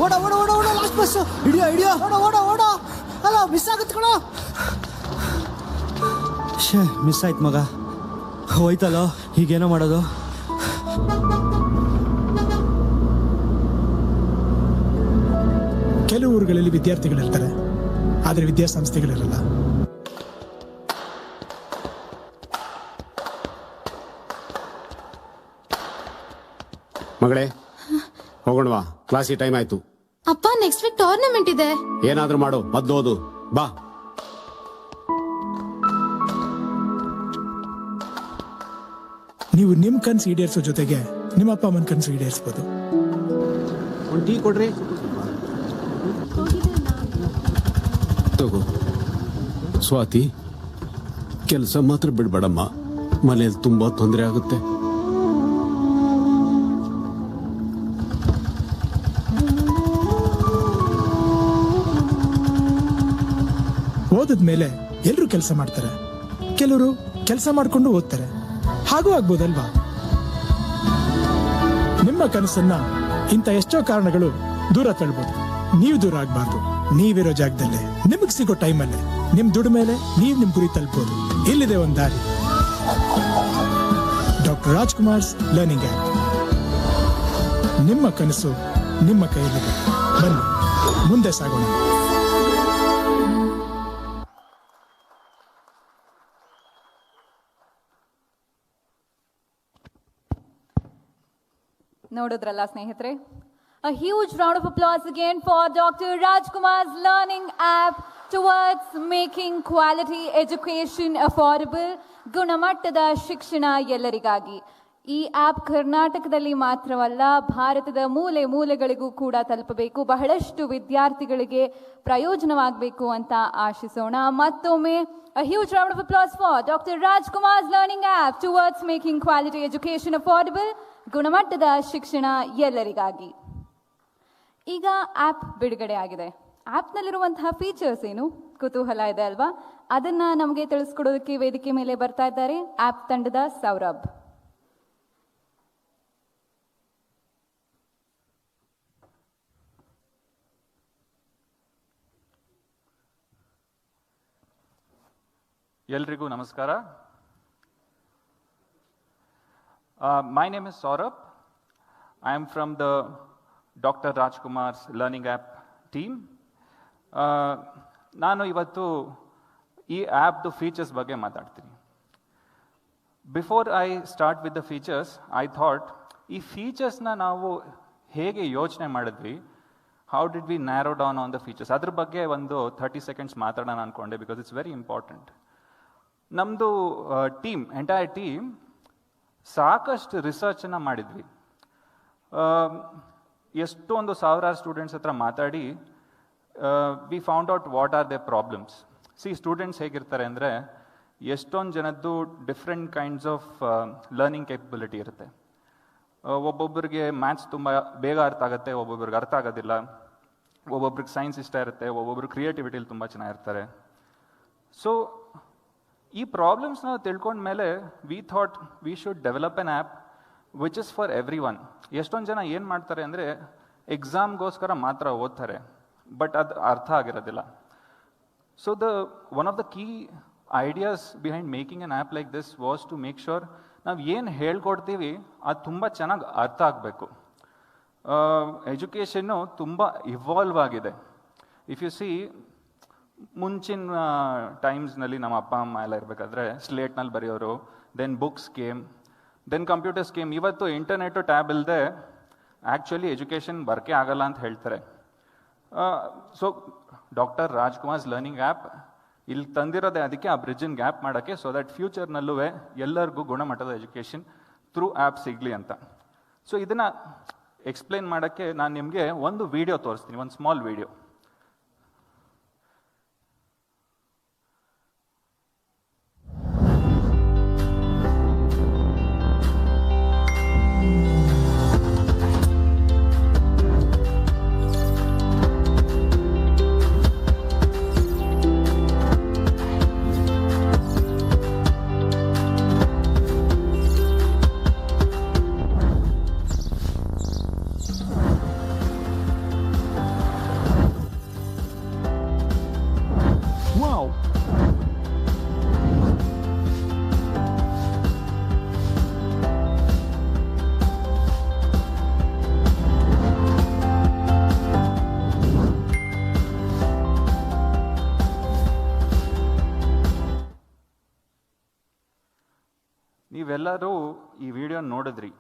ಓಡ ಓಡ ಓಡ ಓಡ, ಲಾಸ್ಟ್ ಬಸ್ ಹಿಡಿಯೋ ಹಿಡಿಯೋ, ಓಡ ಓಡ ಓಡ. ಅಲ್ಲ ಮಿಸ್ ಆಗುತ್ತೆ ಕಣೋ. ಶೇ, ಮಿಸ್ ಆಯ್ತು ಮಗ. ಹೋಯ್ತಲ್ಲ, ಹೀಗೇನೋ ಮಾಡೋದು. ಕೆಲವು ಊರುಗಳಲ್ಲಿ ವಿದ್ಯಾರ್ಥಿಗಳಿರ್ತಾರೆ, ಆದರೆ ವಿದ್ಯಾಸಂಸ್ಥೆಗಳಿರಲ್ಲ. ಮಗಳೇ, ಹೋಗೋಣವಾ? ಕ್ಲಾಸಿಗೆ ಟೈಮ್ ಆಯ್ತು. ಅಪ್ಪ, ನೆಕ್ಸ್ಟ್ ವೀಕ್ ಟೂರ್ನಮೆಂಟ್ ಇದೆ. ಏನಾದ್ರೂ ಮಾಡು, ಮೊದ್ಲು ಓದು ಬಾ. ನೀವು ನಿಮ್ ಕನ್ಸು ಈಡೇರಿಸೋ ಜೊತೆಗೆ ನಿಮ್ಮ ಅಪ್ಪ ಅಮ್ಮನ ಕನ್ಸು ಈಡೇರಿಸಬಹುದು. ಒಂದು ಟೀ ಕೊಡ್ರಿ. ತಗೋ ಸ್ವಾತಿ, ಕೆಲಸ ಮಾತ್ರ ಬಿಡ್ಬೇಡಮ್ಮ, ಮನೇಲಿ ತುಂಬಾ ತೊಂದರೆ ಆಗುತ್ತೆ. ಓದಿದ್ಮೇಲೆ ಎಲ್ಲರೂ ಕೆಲಸ ಮಾಡ್ತಾರೆ, ಕೆಲವರು ಕೆಲಸ ಮಾಡ್ಕೊಂಡು ಓದ್ತಾರೆ. ಹಾಗೂ ಆಗ್ಬೋದಲ್ವಾ? ನಿಮ್ಮ ಕನಸನ್ನ ಇಂಥ ಎಷ್ಟೋ ಕಾರಣಗಳು ದೂರ ತಳ್ಬೋದು. ನೀವು ದೂರ ಆಗ್ಬಾರ್ದು. ನೀವಿರೋ ಜಾಗದಲ್ಲೇ, ನಿಮಗ್ ಸಿಗೋ ಟೈಮಲ್ಲೇ, ನಿಮ್ ದುಡಿಮೇಲೆ ನೀವು ನಿಮ್ ಗುರಿ ತಲುಪಬಹುದು. ಇಲ್ಲಿದೆ ಒಂದು ದಾರಿ. Doctor Rajkumar's learning app. ನಿಮ್ಮ ಕನಸು ನಿಮ್ಮ ಕೈಯಲ್ಲಿದೆ. ಬನ್ನಿ, ಮುಂದೆ ಸಾಗೋಣ. ನೋಡಿದ್ರಲ್ಲ ಸ್ನೇಹಿತರೆ, a huge round of applause again for Dr. Rajkumar's learning app towards making quality education affordable. ಗುಣಮಟ್ಟದ ಶಿಕ್ಷಣ ಎಲ್ಲರಿಗಾಗಿ. ಈ ಆಪ್ ಕರ್ನಾಟಕದಲ್ಲಿ ಮಾತ್ರವಲ್ಲ, ಭಾರತದ ಮೂಲೆ ಮೂಲೆಗಳಿಗೂ ಕೂಡ ತಲುಪಬೇಕು, ಬಹಳಷ್ಟು ವಿದ್ಯಾರ್ಥಿಗಳಿಗೆ ಪ್ರಯೋಜನವಾಗಬೇಕು ಅಂತ ಆಶಿಸೋಣ. ಮತ್ತೊಮ್ಮೆ a huge round of applause for Dr. Rajkumar's learning app towards making quality education affordable. ಗುಣಮಟ್ಟದ ಶಿಕ್ಷಣ ಎಲ್ಲರಿಗಾಗಿ. ಈಗ ಆ್ಯಪ್ ಬಿಡುಗಡೆ ಆಗಿದೆ. ಆ್ಯಪ್ನಲ್ಲಿರುವಂತಹ ಫೀಚರ್ಸ್ ಏನು? ಕುತೂಹಲ ಇದೆ ಅಲ್ವಾ? ಅದನ್ನ ನಮಗೆ ತಿಳಿಸ್ಕೊಡೋದಕ್ಕೆ ವೇದಿಕೆ ಮೇಲೆ ಬರ್ತಾ ಇದ್ದಾರೆ ಆ್ಯಪ್ ತಂಡದ ಸೌರಭ್. ಎಲ್ರಿಗೂ ನಮಸ್ಕಾರ. My name is Saurabh. I am from the Dr. Rajkumar's Learning App team. ನಾನು ಇವತ್ತು ಈ ಆ್ಯಪ್ದು ಫೀಚರ್ಸ್ ಬಗ್ಗೆ ಮಾತಾಡ್ತೀನಿ. Before I start with the features, I thought ಈ ಫೀಚರ್ಸ್ನ ನಾವು ಹೇಗೆ ಯೋಚನೆ ಮಾಡಿದ್ವಿ, how did we narrow down on the features, ಅದ್ರ ಬಗ್ಗೆ ಒಂದು 30 ಸೆಕೆಂಡ್ಸ್ ಮಾತಾಡೋಣ ಅಂದ್ಕೊಂಡೆ, ಬಿಕಾಸ್ ಇಟ್ಸ್ ವೆರಿ ಇಂಪಾರ್ಟೆಂಟ್. ನಮ್ಮದು ಎಂಟೈರ್ ಟೀಮ್ ಸಾಕಷ್ಟು ರಿಸರ್ಚನ್ನು ಮಾಡಿದ್ವಿ. ಎಷ್ಟೊಂದು ಸಾವಿರಾರು ಸ್ಟೂಡೆಂಟ್ಸ್ ಹತ್ರ ಮಾತಾಡಿ we found out what are they problems. Students ಹೇಗಿರ್ತಾರೆ ಅಂದರೆ, ಎಷ್ಟೊಂದು ಜನದ್ದು different kinds of learning capability ಇರುತ್ತೆ. ಒಬ್ಬೊಬ್ಬರಿಗೆ ಮ್ಯಾಥ್ಸ್ ತುಂಬ ಬೇಗ ಅರ್ಥ ಆಗುತ್ತೆ, ಒಬ್ಬೊಬ್ರಿಗೆ ಅರ್ಥ ಆಗೋದಿಲ್ಲ. ಒಬ್ಬೊಬ್ರಿಗೆ ಸೈನ್ಸ್ ಇಷ್ಟ ಇರುತ್ತೆ, ಒಬ್ಬೊಬ್ರು ಕ್ರಿಯೇಟಿವಿಟಿಲಿ ತುಂಬ ಚೆನ್ನಾಗಿರ್ತಾರೆ. ಸೊ ಈ ಪ್ರಾಬ್ಲಮ್ಸ್ನ ತಿಳ್ಕೊಂಡ್ಮೇಲೆ we thought we should develop an app which is for everyone. ಎಷ್ಟೊಂದು ಜನ ಏನು ಮಾಡ್ತಾರೆ ಅಂದರೆ, ಎಕ್ಸಾಮ್ಗೋಸ್ಕರ ಮಾತ್ರ ಓದ್ತಾರೆ, ಬಟ್ ಅದು ಅರ್ಥ ಆಗಿರೋದಿಲ್ಲ. So one of the key ideas behind making an app like this was to make sure ನಾವು ಏನು ಹೇಳ್ಕೊಡ್ತೀವಿ ಅದು ತುಂಬ ಚೆನ್ನಾಗಿ ಅರ್ಥ ಆಗಬೇಕು. ಎಜುಕೇಷನ್ನು ತುಂಬ ಇವಾಲ್ವ್ ಆಗಿದೆ. ಇಫ್ ಯು ಸಿ, ಮುಂಚಿನ ಟೈಮ್ಸ್ನಲ್ಲಿ ನಮ್ಮ ಅಪ್ಪ ಅಮ್ಮ ಎಲ್ಲ ಇರಬೇಕಾದ್ರೆ ಸ್ಲೇಟ್ನಲ್ಲಿ ಬರೆಯೋರು, then books came, then computers came. ಇವತ್ತು ಇಂಟರ್ನೆಟ್ಟು ಟ್ಯಾಬ್ ಇಲ್ಲದೆ ಆ್ಯಕ್ಚುಲಿ ಎಜುಕೇಷನ್ ವರ್ಕೇ ಆಗಲ್ಲ ಅಂತ ಹೇಳ್ತಾರೆ. So doctor Rajkumar's learning app ಇಲ್ಲಿ ತಂದಿರೋದೇ ಅದಕ್ಕೆ, ಆ ಬ್ರಿಡ್ಜನ್ನು ಗ್ಯಾಪ್ ಮಾಡೋಕ್ಕೆ, ಸೊ ದಟ್ ಫ್ಯೂಚರ್ನಲ್ಲೂ ಎಲ್ಲರಿಗೂ ಗುಣಮಟ್ಟದ ಎಜುಕೇಷನ್ ಥ್ರೂ ಆ್ಯಪ್ ಸಿಗಲಿ ಅಂತ. ಸೊ ಇದನ್ನು ಎಕ್ಸ್ಪ್ಲೇನ್ ಮಾಡೋಕ್ಕೆ ನಾನು ನಿಮಗೆ ಒಂದು ವಿಡಿಯೋ ತೋರಿಸ್ತೀನಿ, ಒಂದು ಸ್ಮಾಲ್ ವಿಡಿಯೋ. ನೀವೆಲ್ಲರೂ ಈ ವಿಡಿಯೋ ನೋಡಿದ್ರಿ.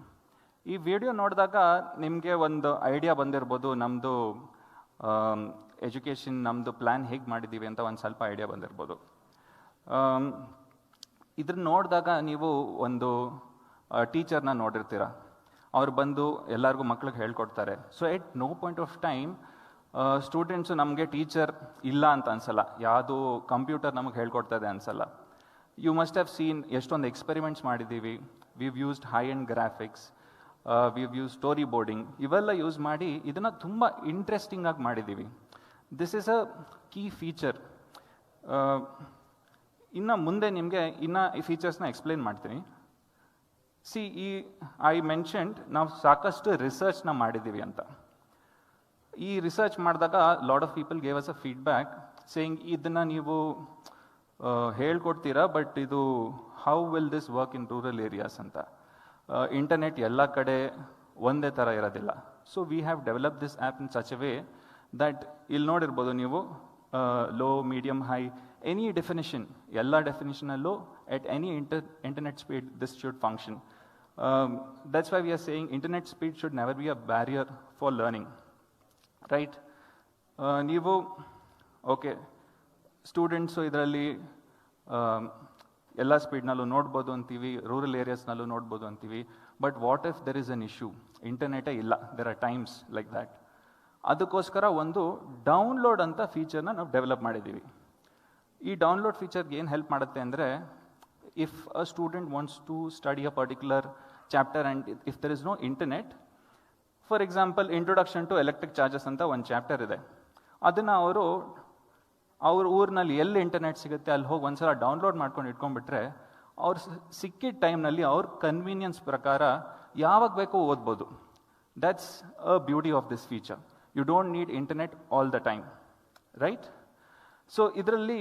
ಈ ವಿಡಿಯೋ ನೋಡಿದಾಗ ನಿಮಗೆ ಒಂದು ಐಡಿಯಾ ಬಂದಿರ್ಬೋದು, ನಮ್ಮದು ಎಜುಕೇಷನ್, ನಮ್ಮದು ಪ್ಲ್ಯಾನ್ ಹೇಗೆ ಮಾಡಿದ್ದೀವಿ ಅಂತ ಒಂದು ಸ್ವಲ್ಪ ಐಡಿಯಾ ಬಂದಿರ್ಬೋದು. ಇದನ್ನ ನೋಡಿದಾಗ ನೀವು ಒಂದು ಟೀಚರ್ನ ನೋಡಿರ್ತೀರ, ಅವ್ರು ಬಂದು ಎಲ್ಲರಿಗೂ ಮಕ್ಳಿಗೆ ಹೇಳ್ಕೊಡ್ತಾರೆ. So at no point of time students ನಮಗೆ ಟೀಚರ್ ಇಲ್ಲ ಅಂತ ಅನ್ಸಲ್ಲ, ಯಾವುದು ಕಂಪ್ಯೂಟರ್ ನಮಗೆ ಹೇಳ್ಕೊಡ್ತಾ ಇದೆ ಅನ್ಸಲ್ಲ. ಯು ಮಸ್ಟ್ ಹ್ಯಾವ್ ಸೀನ್ ಎಷ್ಟೊಂದು ಎಕ್ಸ್ಪೆರಿಮೆಂಟ್ಸ್ ಮಾಡಿದ್ದೀವಿ. We've used high end graphics, we've use story boarding, ಇವೆಲ್ಲ ಯೂಸ್ ಮಾಡಿ ಇದನ್ನು ತುಂಬ ಇಂಟ್ರೆಸ್ಟಿಂಗ್ ಆಗಿ ಮಾಡಿದ್ದೀವಿ. This is a key feature. ಇನ್ನು ಮುಂದೆ ನಿಮಗೆ ಇನ್ನು ಈ ಫೀಚರ್ಸ್ನ ಎಕ್ಸ್ಪ್ಲೇನ್ ಮಾಡ್ತೀನಿ. ಐ ಮೆನ್ಷನ್ಡ್ ನಾವು ಸಾಕಷ್ಟು ರಿಸರ್ಚ್ನ ಮಾಡಿದ್ದೀವಿ ಅಂತ. ಈ ರಿಸರ್ಚ್ ಮಾಡಿದಾಗ lot of people gave us a feedback saying ಇದನ್ನು ನೀವು ಹೇಳ್ಕೊಡ್ತೀರಾ, ಬಟ್ ಇದು how will this work in rural areas ಅಂತ. ಇಂಟರ್ನೆಟ್ ಎಲ್ಲ ಕಡೆ ಒಂದೇ ಥರ ಇರೋದಿಲ್ಲ. So we have develop this app in such a way that ಇಲ್ಲಿ ನೋಡಿರ್ಬೋದು ನೀವು, low, medium, high, any definition, ಎಲ್ಲ ಡೆಫಿನಿಷನಲ್ಲೂ at any internet speed this should function. That's why we are saying internet speed should never be a barrier for learning, right? ನೀವು ಓಕೆ, ಸ್ಟೂಡೆಂಟ್ಸು ಇದರಲ್ಲಿ ಎಲ್ಲ ಸ್ಪೀಡ್ನಲ್ಲೂ ನೋಡ್ಬೋದು ಅಂತೀವಿ, ರೂರಲ್ ಏರಿಯಾಸ್ನಲ್ಲೂ ನೋಡ್ಬೋದು ಅಂತೀವಿ. But what if there is an issue, ಇಂಟರ್ನೆಟೇ ಇಲ್ಲ, there are times like that. ಅದಕ್ಕೋಸ್ಕರ ಒಂದು ಡೌನ್ಲೋಡ್ ಅಂತ ಫೀಚರ್ನ ನಾವು ಡೆವಲಪ್ ಮಾಡಿದ್ದೀವಿ. ಈ ಡೌನ್ಲೋಡ್ ಫೀಚರ್ಗೆ ಏನು ಹೆಲ್ಪ್ ಮಾಡುತ್ತೆ ಅಂದರೆ, if a student wants to study a particular chapter and if there is no internet, for example introduction to electric charges ಅಂತ ಒಂದು ಚಾಪ್ಟರ್ ಇದೆ, ಅದನ್ನು ಅವ್ರ ಊರಿನಲ್ಲಿ ಎಲ್ಲಿ ಇಂಟರ್ನೆಟ್ ಸಿಗುತ್ತೆ ಅಲ್ಲಿ ಹೋಗಿ ಒಂದ್ಸಲ ಡೌನ್ಲೋಡ್ ಮಾಡ್ಕೊಂಡು ಇಟ್ಕೊಂಡ್ಬಿಟ್ರೆ, ಅವ್ರು ಸಿಕ್ಕಿದ ಟೈಮ್ನಲ್ಲಿ ಅವ್ರ ಕನ್ವೀನಿಯನ್ಸ್ ಪ್ರಕಾರ ಯಾವಾಗ ಬೇಕೋ ಓದ್ಬೋದು. That's a beauty of this feature. You don't need internet all the time, right? So ಇದರಲ್ಲಿ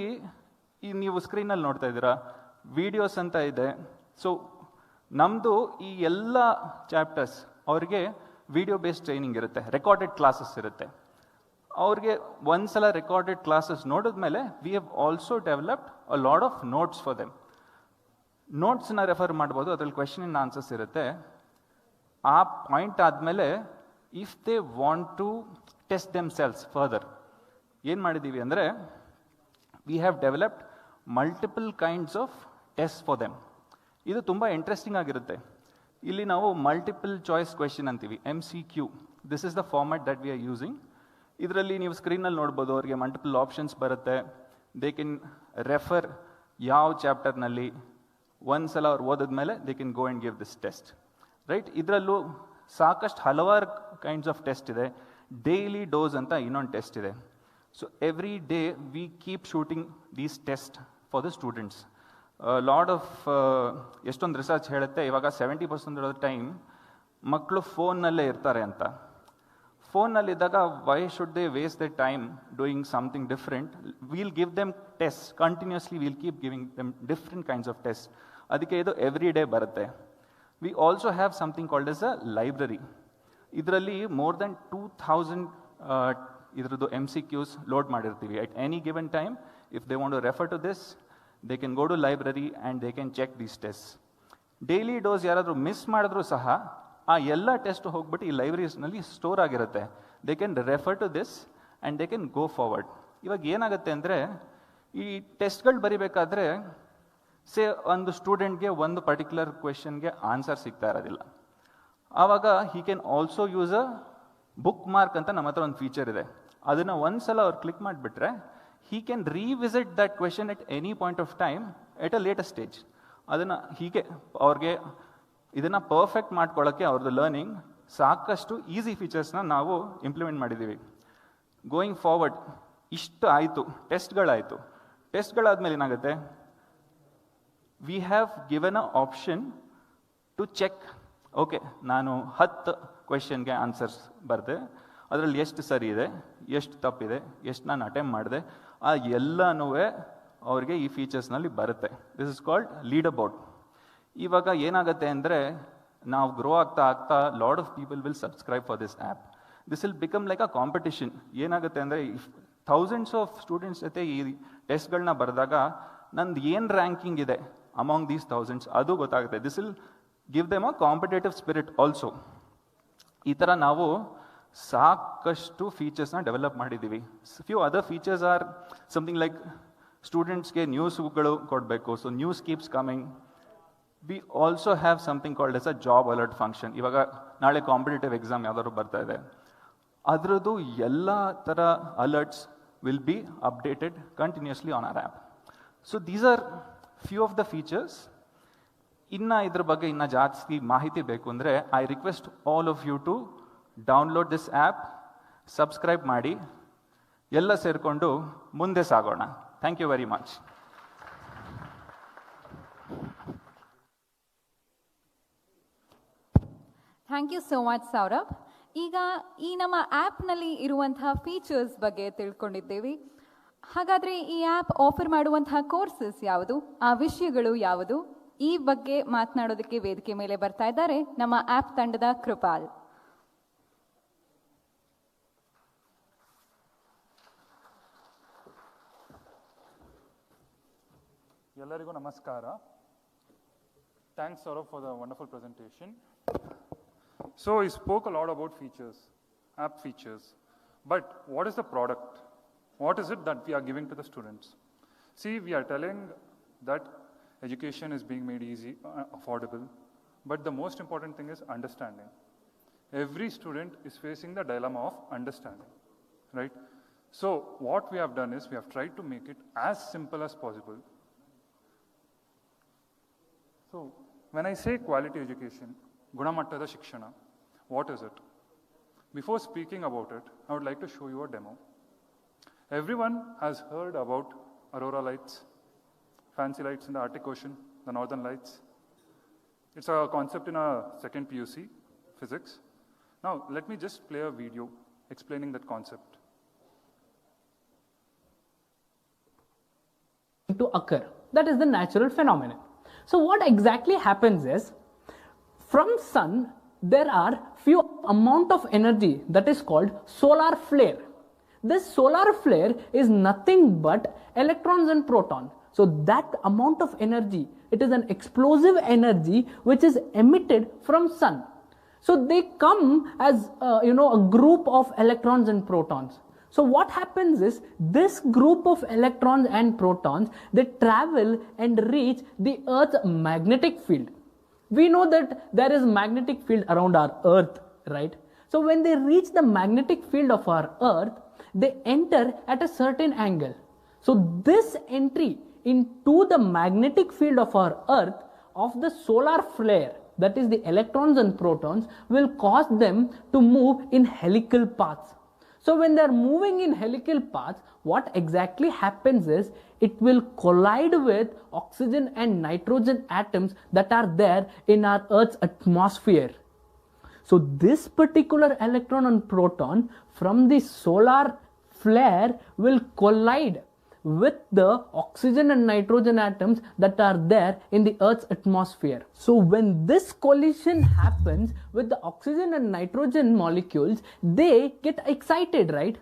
ನೀವು ಸ್ಕ್ರೀನಲ್ಲಿ ನೋಡ್ತಾ ಇದ್ದೀರಾ, ವಿಡಿಯೋಸ್ ಅಂತ ಇದೆ. ಸೊ ನಮ್ಮದು ಈ ಎಲ್ಲ ಚಾಪ್ಟರ್ಸ್ ಅವ್ರಿಗೆ ವಿಡಿಯೋ ಬೇಸ್ಡ್ ಟ್ರೈನಿಂಗ್ ಇರುತ್ತೆ, ರೆಕಾರ್ಡೆಡ್ ಕ್ಲಾಸಸ್ ಇರುತ್ತೆ. ಅವ್ರಿಗೆ ಒಂದ್ಸಲ ರೆಕಾರ್ಡೆಡ್ ಕ್ಲಾಸಸ್ ನೋಡಿದ್ಮೇಲೆ we have also developed a lot of notes for them. ನೋಟ್ಸ್ನ ರೆಫರ್ ಮಾಡ್ಬೋದು, ಅದರಲ್ಲಿ ಕ್ವೆಶನ್ ಆ್ಯಂಡ್ ಆನ್ಸರ್ಸ್ ಇರುತ್ತೆ. ಆ ಪಾಯಿಂಟ್ ಆದಮೇಲೆ if they want to test themselves further ಏನು ಮಾಡಿದ್ದೀವಿ ಅಂದರೆ we have developed multiple kinds of test for them. ಇದು ತುಂಬ ಇಂಟ್ರೆಸ್ಟಿಂಗ್ ಆಗಿರುತ್ತೆ. ಇಲ್ಲಿ ನಾವು ಮಲ್ಟಿಪಲ್ ಚಾಯ್ಸ್ ಕ್ವೆಶನ್ ಅಂತೀವಿ, MCQ. This is the format that we are using. ಇದರಲ್ಲಿ ನೀವು ಸ್ಕ್ರೀನಲ್ಲಿ ನೋಡ್ಬೋದು, ಅವರಿಗೆ ಮಲ್ಟಿಪಲ್ ಆಪ್ಷನ್ಸ್ ಬರುತ್ತೆ. ದೇ ಕೆನ್ ರೆಫರ್ ಯಾವ ಚಾಪ್ಟರ್ನಲ್ಲಿ ಒಂದ್ಸಲ ಅವ್ರು ಓದಿದ್ಮೇಲೆ they can go and give this test, right. ಇದರಲ್ಲೂ ಸಾಕಷ್ಟು ಹಲವಾರು ಕೈಂಡ್ಸ್ ಆಫ್ ಟೆಸ್ಟ್ ಇದೆ. ಡೈಲಿ ಡೋಸ್ ಅಂತ ಇನ್ನೊಂದು ಟೆಸ್ಟ್ ಇದೆ. So every day we keep shooting these test for the students. Lot of ಎಷ್ಟೊಂದು ರಿಸರ್ಚ್ ಹೇಳುತ್ತೆ ಇವಾಗ 70% ಆಫ್ ದ ಟೈಮ್ ಮಕ್ಕಳು ಫೋನ್ನಲ್ಲೇ ಇರ್ತಾರೆ ಅಂತ. ಫೋನ್ನಲ್ಲಿದ್ದಾಗ why should they waste the time doing something different? Will give them test continuously, will keep giving them different kinds of test. ಅದಕ್ಕೆ ಇದು ಎವ್ರಿ ಡೇ ಬರುತ್ತೆ. We also have something called as a library. ಇದರಲ್ಲಿ ಮೋರ್ ದೆನ್ 2000 ಇದ್ರದ್ದು MCQs ಲೋಡ್ ಮಾಡಿರ್ತೀವಿ. At any given time if they want to refer to this, they can go to library and they can check these test. Daily dose ಯಾರಾದರೂ ಮಿಸ್ ಮಾಡಿದ್ರೂ ಸಹ ಆ ಎಲ್ಲ ಟೆಸ್ಟ್ ಹೋಗ್ಬಿಟ್ಟು ಈ ಲೈಬ್ರರೀಸ್ನಲ್ಲಿ ಸ್ಟೋರ್ ಆಗಿರುತ್ತೆ. They can refer to this and they can go forward. ಇವಾಗ ಏನಾಗುತ್ತೆ ಅಂದರೆ ಈ ಟೆಸ್ಟ್ಗಳು ಬರಿಬೇಕಾದ್ರೆ ಒಂದು ಸ್ಟೂಡೆಂಟ್ಗೆ ಒಂದು ಪರ್ಟಿಕ್ಯುಲರ್ ಕ್ವೆಶನ್ಗೆ ಆನ್ಸರ್ ಸಿಗ್ತಾ ಇರೋದಿಲ್ಲ. ಆವಾಗ he can also use a book mark ಅಂತ ನಮ್ಮ ಹತ್ರ ಒಂದು ಫೀಚರ್ ಇದೆ. ಅದನ್ನು ಒಂದ್ಸಲ ಅವ್ರು ಕ್ಲಿಕ್ ಮಾಡಿಬಿಟ್ರೆ he can revisit that question at any point of time at a later stage. ಅದನ್ನು ಹೀಗೆ ಅವ್ರಿಗೆ ಇದನ್ನು ಪರ್ಫೆಕ್ಟ್ ಮಾಡ್ಕೊಳ್ಳೋಕ್ಕೆ ಅವ್ರದ್ದು ಲರ್ನಿಂಗ್ ಸಾಕಷ್ಟು ಈಸಿ ಫೀಚರ್ಸ್ನ ನಾವು ಇಂಪ್ಲಿಮೆಂಟ್ ಮಾಡಿದ್ದೀವಿ. ಗೋಯಿಂಗ್ ಫಾರ್ವರ್ಡ್ ಇಷ್ಟು ಆಯಿತು, ಟೆಸ್ಟ್ಗಳಾಯಿತು. ಟೆಸ್ಟ್ಗಳಾದ್ಮೇಲೆ ಏನಾಗುತ್ತೆ, we have given a option to check. Okay, ನಾನು 10 ಕ್ವೆಶನ್ಗೆ ಆನ್ಸರ್ಸ್ ಬರೆದೆ, ಅದರಲ್ಲಿ ಎಷ್ಟು ಸರಿ ಇದೆ, ಎಷ್ಟು ತಪ್ಪಿದೆ, ಎಷ್ಟು ನಾನು ಅಟೆಂಪ್ಟ್ ಮಾಡಿದೆ, ಆ ಎಲ್ಲನೂ ಅವ್ರಿಗೆ ಈ ಫೀಚರ್ಸ್ನಲ್ಲಿ ಬರುತ್ತೆ. This is called leader board. ಇವಾಗ ಏನಾಗುತ್ತೆ ಅಂದರೆ ನಾವು ಗ್ರೋ ಆಗ್ತಾ ಆಗ್ತಾ lot of people will subscribe for this app. This will become like a competition. ಏನಾಗುತ್ತೆ ಅಂದರೆ ಥೌಸಂಡ್ಸ್ ಆಫ್ ಸ್ಟೂಡೆಂಟ್ಸ್ ಜೊತೆ ಈ ಟೆಸ್ಟ್ಗಳನ್ನ ಬರೆದಾಗ ನಂದು ಏನು ರ್ಯಾಂಕಿಂಗ್ ಇದೆ ಅಮಾಂಗ್ ದೀಸ್ ಥೌಸಂಡ್ಸ್ ಅದು ಗೊತ್ತಾಗುತ್ತೆ. This will give them a competitive spirit also. ಈ ಥರ ನಾವು ಸಾಕಷ್ಟು ಫೀಚರ್ಸ್ನ ಡೆವಲಪ್ ಮಾಡಿದ್ದೀವಿ. Few other features are something like ಸ್ಟೂಡೆಂಟ್ಸ್ಗೆ ನ್ಯೂಸ್ಗಳು ಕೊಡಬೇಕು, so news keeps coming. We also have something called as a job alert function. ಇವಾಗ ನಾಳೆ ಕಾಂಪಿಟೇಟಿವ್ ಎಕ್ಸಾಮ್ ಯಾವ್ದಾದ್ರು ಬರ್ತಾ ಇದೆ, ಅದರದ್ದು ಎಲ್ಲ ಥರ alerts will be updated continuously on our app. So these are few of the features. ಇನ್ನು ಇದ್ರ ಬಗ್ಗೆ ಇನ್ನೂ ಜಾಸ್ತಿ ಮಾಹಿತಿ ಬೇಕು ಅಂದರೆ I request all of you to download this app, subscribe ಮಾಡಿ, ಎಲ್ಲ ಸೇರಿಕೊಂಡು ಮುಂದೆ ಸಾಗೋಣ. Thank you very much. Thank you so much Saurabh. ಈಗ ಈ ನಮ್ಮ ಆ್ಯಪ್ನಲ್ಲಿ ಇರುವಂತಹ ಫೀಚರ್ಸ್ ಬಗ್ಗೆ ತಿಳ್ಕೊಂಡಿದ್ದೇವೆ. ಹಾಗಾದರೆ ಈ ಆ್ಯಪ್ ಆಫರ್ ಮಾಡುವಂತಹ ಕೋರ್ಸಸ್ ಯಾವುದು, ಆ ವಿಷಯಗಳು ಯಾವುದು, ಈ ಬಗ್ಗೆ ಮಾತನಾಡೋದಕ್ಕೆ ವೇದಿಕೆ ಮೇಲೆ ಬರ್ತಾ ಇದ್ದಾರೆ ನಮ್ಮ ಆ್ಯಪ್ ತಂಡದ ಕೃಪಾಲ್. ಎಲ್ಲರಿಗೂ ನಮಸ್ಕಾರ. Thanks Saurabh for the wonderful presentation. So he spoke a lot about features, app features. But what is the product? What is it that we are giving to the students? See, we are telling that education is being made easy, affordable. But the most important thing is understanding. Every student is facing the dilemma of understanding, right? So what we have done is we have tried to make it as simple as possible. So when I say quality education, Gunamattada Shikshana, what is it? Before speaking about it, I would like to show you a demo. Everyone has heard about aurora lights, fancy lights in the Arctic Ocean, the northern lights. It's a concept in a second PUC, physics. Now, let me just play a video explaining that concept. To occur. That is the natural phenomenon. So what exactly happens is, from sun there are few amount of energy that is called solar flare. This solar flare is nothing but electrons and proton. So that amount of energy, it is an explosive energy which is emitted from sun. So they come as a group of electrons and protons. So what happens is this group of electrons and protons, they travel and reach the Earth's magnetic field. We know that there is magnetic field around our Earth, right? So when they reach the magnetic field of our Earth, they enter at a certain angle. So this entry into the magnetic field of our Earth of the solar flare, that is the electrons and protons, will cause them to move in helical paths. So when they are moving in helical paths, what exactly happens is it will collide with oxygen and nitrogen atoms that are there in our Earth's atmosphere. So this particular electron and proton from the solar flare will collide with the oxygen and nitrogen atoms that are there in the Earth's atmosphere. So when this collision happens with the oxygen and nitrogen molecules, they get excited, right?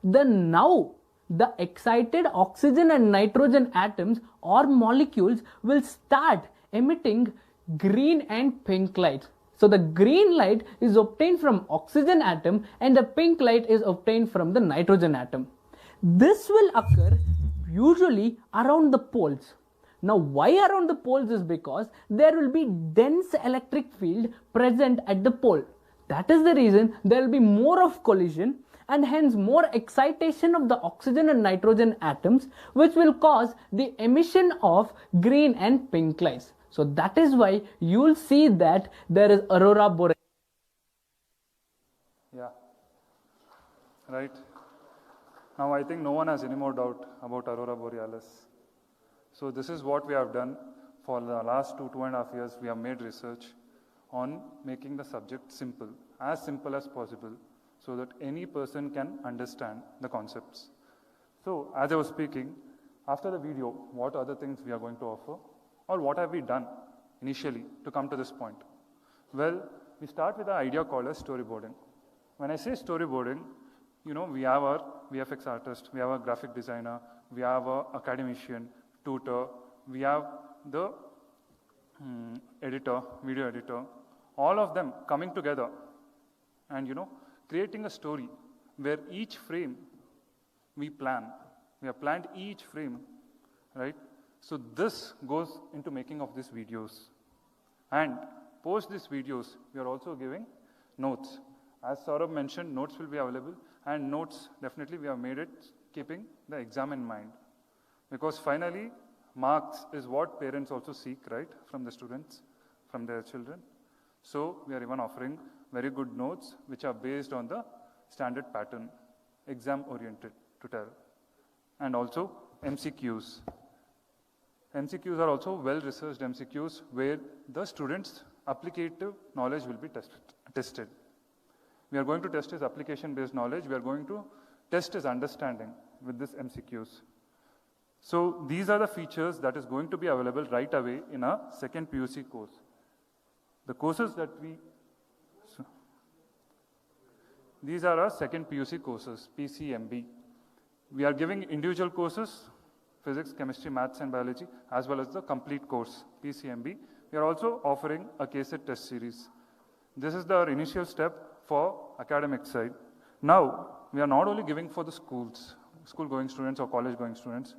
Then now the excited oxygen and nitrogen atoms or molecules will start emitting green and pink light. So the green light is obtained from oxygen atom and the pink light is obtained from the nitrogen atom. This will occur usually around the poles. Now why around the poles is because there will be dense electric field present at the pole. That is the reason there will be more of collision and hence more excitation of the oxygen and nitrogen atoms, which will cause the emission of green and pink lights. So that is why you will see that there is aurora borealis. Yeah. Right. Now I think no one has any more doubt about aurora borealis. So this is what we have done for the last 2.5 years. We have made research on making the subject simple as possible, so that any person can understand the concepts. So as I was speaking, after the video, what other things we are going to offer, or what have we done initially to come to this point? Well, we start with an idea called as storyboarding. When I say storyboarding, we have our VFX artist, we have a graphic designer, we have an academician, tutor, we have the editor, video editor, all of them coming together and creating a story where each frame we have planned each frame, right? So this goes into making of these videos, and post these videos we are also giving notes. As Saurabh mentioned, notes will be available, and notes definitely we have made it keeping the exam in mind, because finally marks is what parents also seek, right, from the students, from their children. So we are even offering very good notes which are based on the standard pattern, exam oriented to tell, and also MCQs. MCQs are also well researched MCQs where the students' applicative knowledge will be tested. We are going to test his application-based knowledge. We are going to test his understanding with this MCQs. So these are the features that is going to be available right away in our second PUC course. The courses that these are our second PUC courses, PCMB. We are giving individual courses, physics, chemistry, maths, and biology, as well as the complete course, PCMB. We are also offering a KCET test series. This is our initial step for academic side. Now, we are not only giving for the school-going students or college-going students,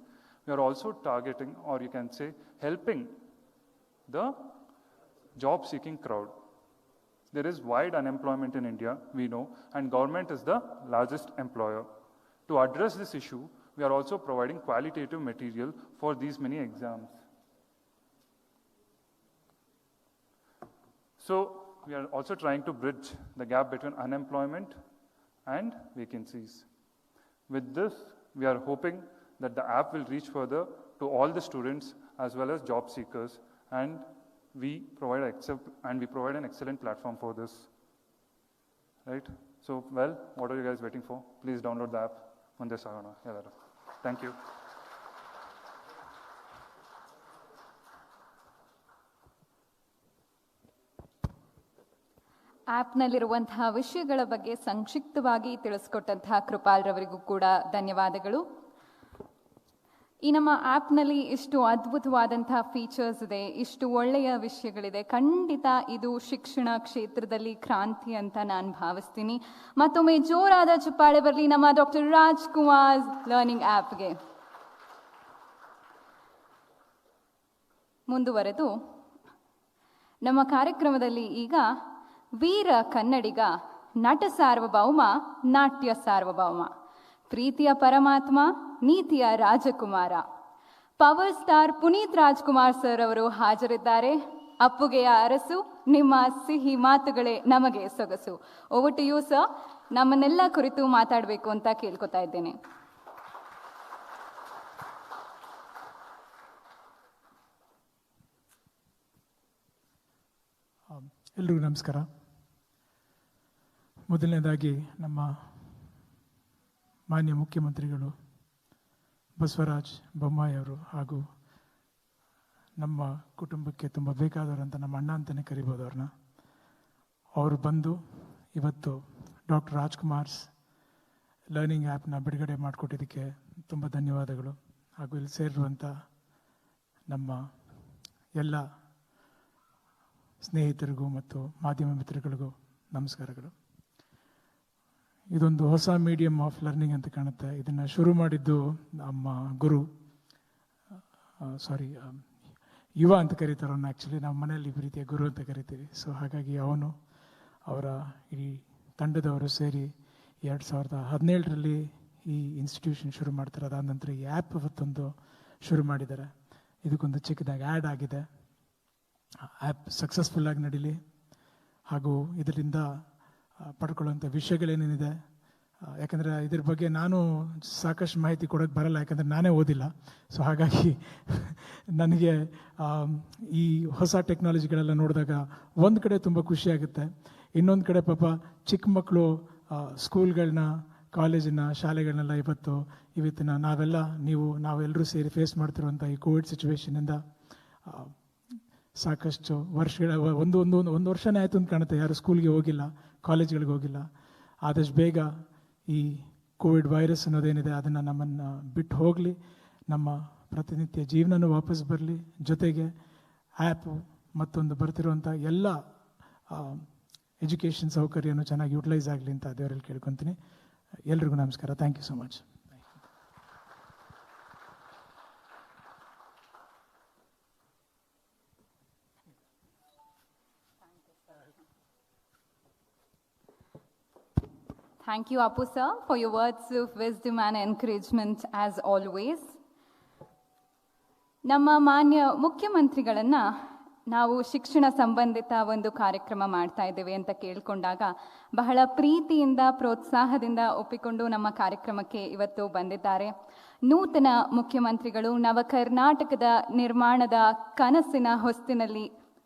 we are also targeting, or you can say, helping the job-seeking crowd. There is wide unemployment in India, we know, and government is the largest employer. To address this issue, we are also providing qualitative material for these many exams. So we are also trying to bridge the gap between unemployment and vacancies. With this, we are hoping that the app will reach further to all the students as well as job seekers, and we provide an excellent platform for this. Right? So, well, what are you guys waiting for? Please download the app. Munde Sagana. Thank you. ಆ್ಯಪ್ನಲ್ಲಿರುವಂತಹ ವಿಷಯಗಳ ಬಗ್ಗೆ ಸಂಕ್ಷಿಪ್ತವಾಗಿ ತಿಳಿಸ್ಕೊಟ್ಟಂತಹ ಕೃಪಾಲ್ರವರಿಗೂ ಕೂಡ ಧನ್ಯವಾದಗಳು. ಈ ನಮ್ಮ ಆ್ಯಪ್ನಲ್ಲಿ ಇಷ್ಟು ಅದ್ಭುತವಾದಂತಹ ಫೀಚರ್ಸ್ ಇದೆ, ಇಷ್ಟು ಒಳ್ಳೆಯ ವಿಷಯಗಳಿದೆ. ಖಂಡಿತ ಇದು ಶಿಕ್ಷಣ ಕ್ಷೇತ್ರದಲ್ಲಿ ಕ್ರಾಂತಿ ಅಂತ ನಾನು ಭಾವಿಸ್ತೀನಿ. ಮತ್ತೊಮ್ಮೆ ಜೋರಾದ ಚಪ್ಪಾಳೆ ಬರಲಿ ನಮ್ಮ ಡಾಕ್ಟರ್ ರಾಜ್ಕುಮಾರ್ ಲರ್ನಿಂಗ್ ಆ್ಯಪ್ಗೆ. ಮುಂದುವರೆದು ನಮ್ಮ ಕಾರ್ಯಕ್ರಮದಲ್ಲಿ ಈಗ ವೀರ ಕನ್ನಡಿಗ, ನಟ ಸಾರ್ವಭೌಮ, ನಾಟ್ಯ ಸಾರ್ವಭೌಮ, ಪ್ರೀತಿಯ ಪರಮಾತ್ಮ, ನೀತಿಯ ರಾಜಕುಮಾರ, power star Puneeth Rajkumar sir ಅವರು ಹಾಜರಿದ್ದಾರೆ. ಅಪ್ಪುಗೆಯ ಅರಸು, ನಿಮ್ಮ ಸಿಹಿ ಮಾತುಗಳೇ ನಮಗೆ ಸೊಗಸು. Over to you sir. ನಮ್ಮನ್ನೆಲ್ಲ ಕುರಿತು ಮಾತಾಡಬೇಕು ಅಂತ ಕೇಳ್ಕೊತಾ ಇದ್ದೇನೆ. ಎಲ್ರಿಗೂ ನಮಸ್ಕಾರ. ಮೊದಲನೇದಾಗಿ ನಮ್ಮ ಮಾನ್ಯ ಮುಖ್ಯಮಂತ್ರಿಗಳು ಬಸವರಾಜ ಬೊಮ್ಮಾಯಿ ಅವರು ಹಾಗೂ ನಮ್ಮ ಕುಟುಂಬಕ್ಕೆ ತುಂಬ ಬೇಕಾದವರಂತ ನಮ್ಮ ಅಣ್ಣ ಅಂತಲೇ ಕರಿಬೋದು ಅವ್ರನ್ನ. ಅವರು ಬಂದು ಇವತ್ತು ಡಾಕ್ಟರ್ ರಾಜ್ಕುಮಾರ್ಸ್ ಲರ್ನಿಂಗ್ ಆ್ಯಪ್ನ ಬಿಡುಗಡೆ ಮಾಡಿಕೊಟ್ಟಿದ್ದಕ್ಕೆ ತುಂಬ ಧನ್ಯವಾದಗಳು. ಹಾಗೂ ಇಲ್ಲಿ ಸೇರಿರುವಂಥ ನಮ್ಮ ಎಲ್ಲ ಸ್ನೇಹಿತರಿಗೂ ಮತ್ತು ಮಾಧ್ಯಮ ಮಿತ್ರಗಳಿಗೂ ನಮಸ್ಕಾರಗಳು. ಇದೊಂದು ಹೊಸ ಮೀಡಿಯಮ್ ಆಫ್ ಲರ್ನಿಂಗ್ ಅಂತ ಕಾಣುತ್ತೆ. ಇದನ್ನು ಶುರು ಮಾಡಿದ್ದು ನಮ್ಮ ಗುರು, ಯುವ ಅಂತ ಕರೀತಾರೆ ಅವನ್ನ. ಆ್ಯಕ್ಚುಲಿ ನಾವು ಮನೆಯಲ್ಲಿ ಈ ರೀತಿಯ ಗುರು ಅಂತ ಕರಿತೀವಿ. ಸೊ ಹಾಗಾಗಿ ಅವನು ಅವರ ಇಡೀ ತಂಡದವರು ಸೇರಿ 2017ರಲ್ಲಿ ಈ ಇನ್ಸ್ಟಿಟ್ಯೂಷನ್ ಶುರು ಮಾಡ್ತಾರೆ. ಅದಾದ ನಂತರ ಈ ಆ್ಯಪ್ ಇವತ್ತೊಂದು ಶುರು ಮಾಡಿದ್ದಾರೆ. ಇದಕ್ಕೊಂದು ಚಿಕ್ಕದಾಗಿ ಆ್ಯಡ್ ಆಗಿದೆ. ಆ್ಯಪ್ ಸಕ್ಸಸ್ಫುಲ್ಲಾಗಿ ನಡೀಲಿ ಹಾಗೂ ಇದರಿಂದ ಪಡ್ಕೊಳ್ಳುವಂಥ ವಿಷಯಗಳೇನೇನಿದೆ, ಯಾಕಂದರೆ ಇದ್ರ ಬಗ್ಗೆ ನಾನು ಸಾಕಷ್ಟು ಮಾಹಿತಿ ಕೊಡೋಕ್ಕೆ ಬರಲ್ಲ, ಯಾಕಂದರೆ ನಾನೇ ಓದಿಲ್ಲ. ಸೊ ಹಾಗಾಗಿ ನನಗೆ ಈ ಹೊಸ ಟೆಕ್ನಾಲಜಿಗಳೆಲ್ಲ ನೋಡಿದಾಗ ಒಂದು ಕಡೆ ತುಂಬ ಖುಷಿಯಾಗುತ್ತೆ, ಇನ್ನೊಂದು ಕಡೆ ಪಾಪ ಚಿಕ್ಕ ಮಕ್ಕಳು ಸ್ಕೂಲ್ಗಳನ್ನ, ಕಾಲೇಜಿನ, ಶಾಲೆಗಳನ್ನೆಲ್ಲ ಇವತ್ತಿನ ನಾವೆಲ್ಲರೂ ಸೇರಿ ಫೇಸ್ ಮಾಡ್ತಿರುವಂಥ ಈ ಕೋವಿಡ್ ಸಿಚುವೇಶನಿಂದ ಸಾಕಷ್ಟು ವರ್ಷಗಳ ಒಂದು ವರ್ಷನೇ ಆಯಿತು ಅಂತ ಕಾಣುತ್ತೆ ಯಾರು ಸ್ಕೂಲ್ಗೆ ಹೋಗಿಲ್ಲ, ಕಾಲೇಜ್ಗಳಿಗೆ ಹೋಗಿಲ್ಲ. ಆದಷ್ಟು ಬೇಗ ಈ ಕೋವಿಡ್ ವೈರಸ್ ಅನ್ನೋದೇನಿದೆ ಅದನ್ನು ನಮ್ಮನ್ನು ಬಿಟ್ಟು ಹೋಗಲಿ, ನಮ್ಮ ಪ್ರತಿನಿತ್ಯ ಜೀವನನೂ ವಾಪಸ್ ಬರಲಿ, ಜೊತೆಗೆ ಆ್ಯಪು ಮತ್ತೊಂದು ಬರ್ತಿರುವಂಥ ಎಲ್ಲ ಎಜುಕೇಷನ್ ಸೌಕರ್ಯನೂ ಚೆನ್ನಾಗಿ ಯುಟಿಲೈಸ್ ಆಗಲಿ ಅಂತ ದೇವರಲ್ಲಿ ಕೇಳ್ಕೊತೀನಿ. ಎಲ್ರಿಗೂ ನಮಸ್ಕಾರ. Thank you so much. Thank you, Appu sir, for your words of wisdom and encouragement as always. ನಮ್ಮ ಮಾನ್ಯ ಮುಖ್ಯಮಂತ್ರಿಗಳನ್ನ ನಾವು ಶಿಕ್ಷಣ ಸಂಬಂಧಿತ ಒಂದು ಕಾರ್ಯಕ್ರಮ ಮಾಡ್ತಾ ಇದ್ದೇವೆ ಅಂತ ಕೇಳಿಕೊಂಡಾಗ ಬಹಳ ಪ್ರೀತಿಯಿಂದ, ಪ್ರೋತ್ಸಾಹದಿಂದ ಒಪ್ಪಿಕೊಂಡು ನಮ್ಮ ಕಾರ್ಯಕ್ರಮಕ್ಕೆ ಇವತ್ತು ಬಂದಿದ್ದಾರೆ. ನೂತನ ಮುಖ್ಯಮಂತ್ರಿಗಳು ನವ ಕರ್ನಾಟಕದ ನಿರ್ಮಾಣದ ಕನಸಿನ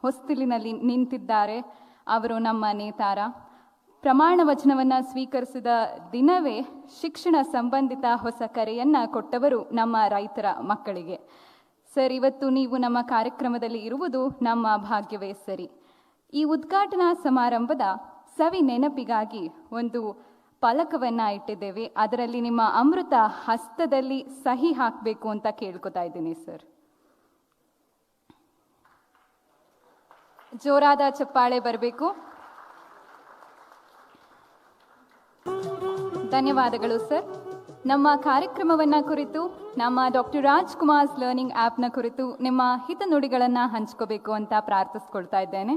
ಹೊಸ್ತಿಲಿನಲ್ಲಿ ನಿಂತಿದ್ದಾರೆ. ಅವರು ನಮ್ಮ ನೇತಾರ. ಪ್ರಮಾಣ ವಚನವನ್ನು ಸ್ವೀಕರಿಸಿದ ದಿನವೇ ಶಿಕ್ಷಣ ಸಂಬಂಧಿತ ಹೊಸ ಕರೆಯನ್ನು ಕೊಟ್ಟವರು ನಮ್ಮ ರೈತರ ಮಕ್ಕಳಿಗೆ. ಸರ್, ಇವತ್ತು ನೀವು ನಮ್ಮ ಕಾರ್ಯಕ್ರಮದಲ್ಲಿ ಇರುವುದು ನಮ್ಮ ಭಾಗ್ಯವೇ ಸರಿ. ಈ ಉದ್ಘಾಟನಾ ಸಮಾರಂಭದ ಸವಿ ನೆನಪಿಗಾಗಿ ಒಂದು ಫಲಕವನ್ನು ಇಟ್ಟಿದ್ದೇವೆ. ಅದರಲ್ಲಿ ನಿಮ್ಮ ಅಮೃತ ಹಸ್ತದಲ್ಲಿ ಸಹಿ ಹಾಕಬೇಕು ಅಂತ ಕೇಳ್ಕೊತಾ ಇದ್ದೀನಿ ಸರ್. ಜೋರಾದ ಚಪ್ಪಾಳೆ ಬರಬೇಕು. ಧನ್ಯವಾದಗಳು ಸರ್. ನಮ್ಮ ಕಾರ್ಯಕ್ರಮವನ್ನು ಕುರಿತು, ನಮ್ಮ ಡಾಕ್ಟರ್ ರಾಜ್ಕುಮಾರ್ಸ್ ಲರ್ನಿಂಗ್ ಆ್ಯಪ್ನ ಕುರಿತು ನಿಮ್ಮ ಹಿತನುಡಿಗಳನ್ನು ಹಂಚ್ಕೋಬೇಕು ಅಂತ ಪ್ರಾರ್ಥಿಸ್ಕೊಳ್ತಾ ಇದ್ದೇನೆ.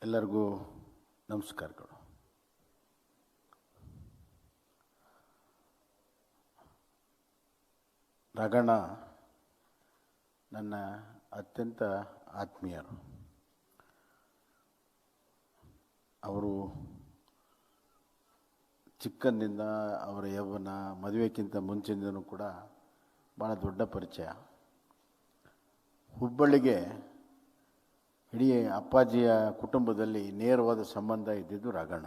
ಎಲ್ಲರಿಗೂ ನಮಸ್ಕಾರಗಳು. ರಾಘಣ್ಣ ನನ್ನ ಅತ್ಯಂತ ಆತ್ಮೀಯರು. ಅವರು ಚಿಕ್ಕಂದಿಂದ ಅವರ ಯೌವನ ಮದುವೆಗಿಂತ ಮುಂಚಿನಿಂದನೂ ಕೂಡ ಭಾಳ ದೊಡ್ಡ ಪರಿಚಯ. ಹುಬ್ಬಳ್ಳಿಗೆ ಇಡೀ ಅಪ್ಪಾಜಿಯ ಕುಟುಂಬದಲ್ಲಿ ನೇರವಾದ ಸಂಬಂಧ ಇದ್ದಿದ್ದು ರಾಘಣ್ಣ.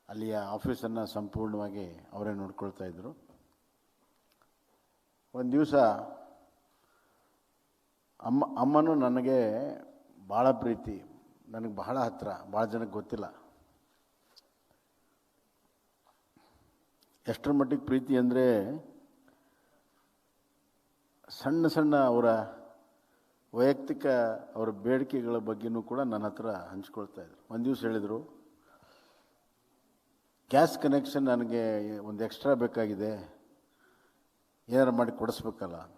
ಅಲ್ಲಿಯ ಆಫೀಸನ್ನು ಸಂಪೂರ್ಣವಾಗಿ ಅವರೇ ನೋಡ್ಕೊಳ್ತಾ ಇದ್ದರು. ಒಂದು ದಿವಸ ಅಮ್ಮನೂ ನನಗೆ ಭಾಳ ಪ್ರೀತಿ, ನನಗೆ ಬಹಳ ಹತ್ತಿರ, ಭಾಳ ಜನಕ್ಕೆ ಗೊತ್ತಿಲ್ಲ. ಎಷ್ಟರ ಮಟ್ಟಿಗೆ ಪ್ರೀತಿ ಅಂದರೆ ಸಣ್ಣ ಸಣ್ಣ ಅವರ ವೈಯಕ್ತಿಕ ಅವರ ಬೇಡಿಕೆಗಳ ಬಗ್ಗೆನೂ ಕೂಡ ನನ್ನ ಹತ್ರ ಹಂಚ್ಕೊಳ್ತಾ ಇದ್ರು. ಒಂದು ದಿವಸ ಹೇಳಿದರು, ಗ್ಯಾಸ್ ಕನೆಕ್ಷನ್ ನನಗೆ ಒಂದು ಎಕ್ಸ್ಟ್ರಾ ಬೇಕಾಗಿದೆ, ಏನಾರು ಮಾಡಿ ಕೊಡಿಸ್ಬೇಕಲ್ಲ ಅಂತ.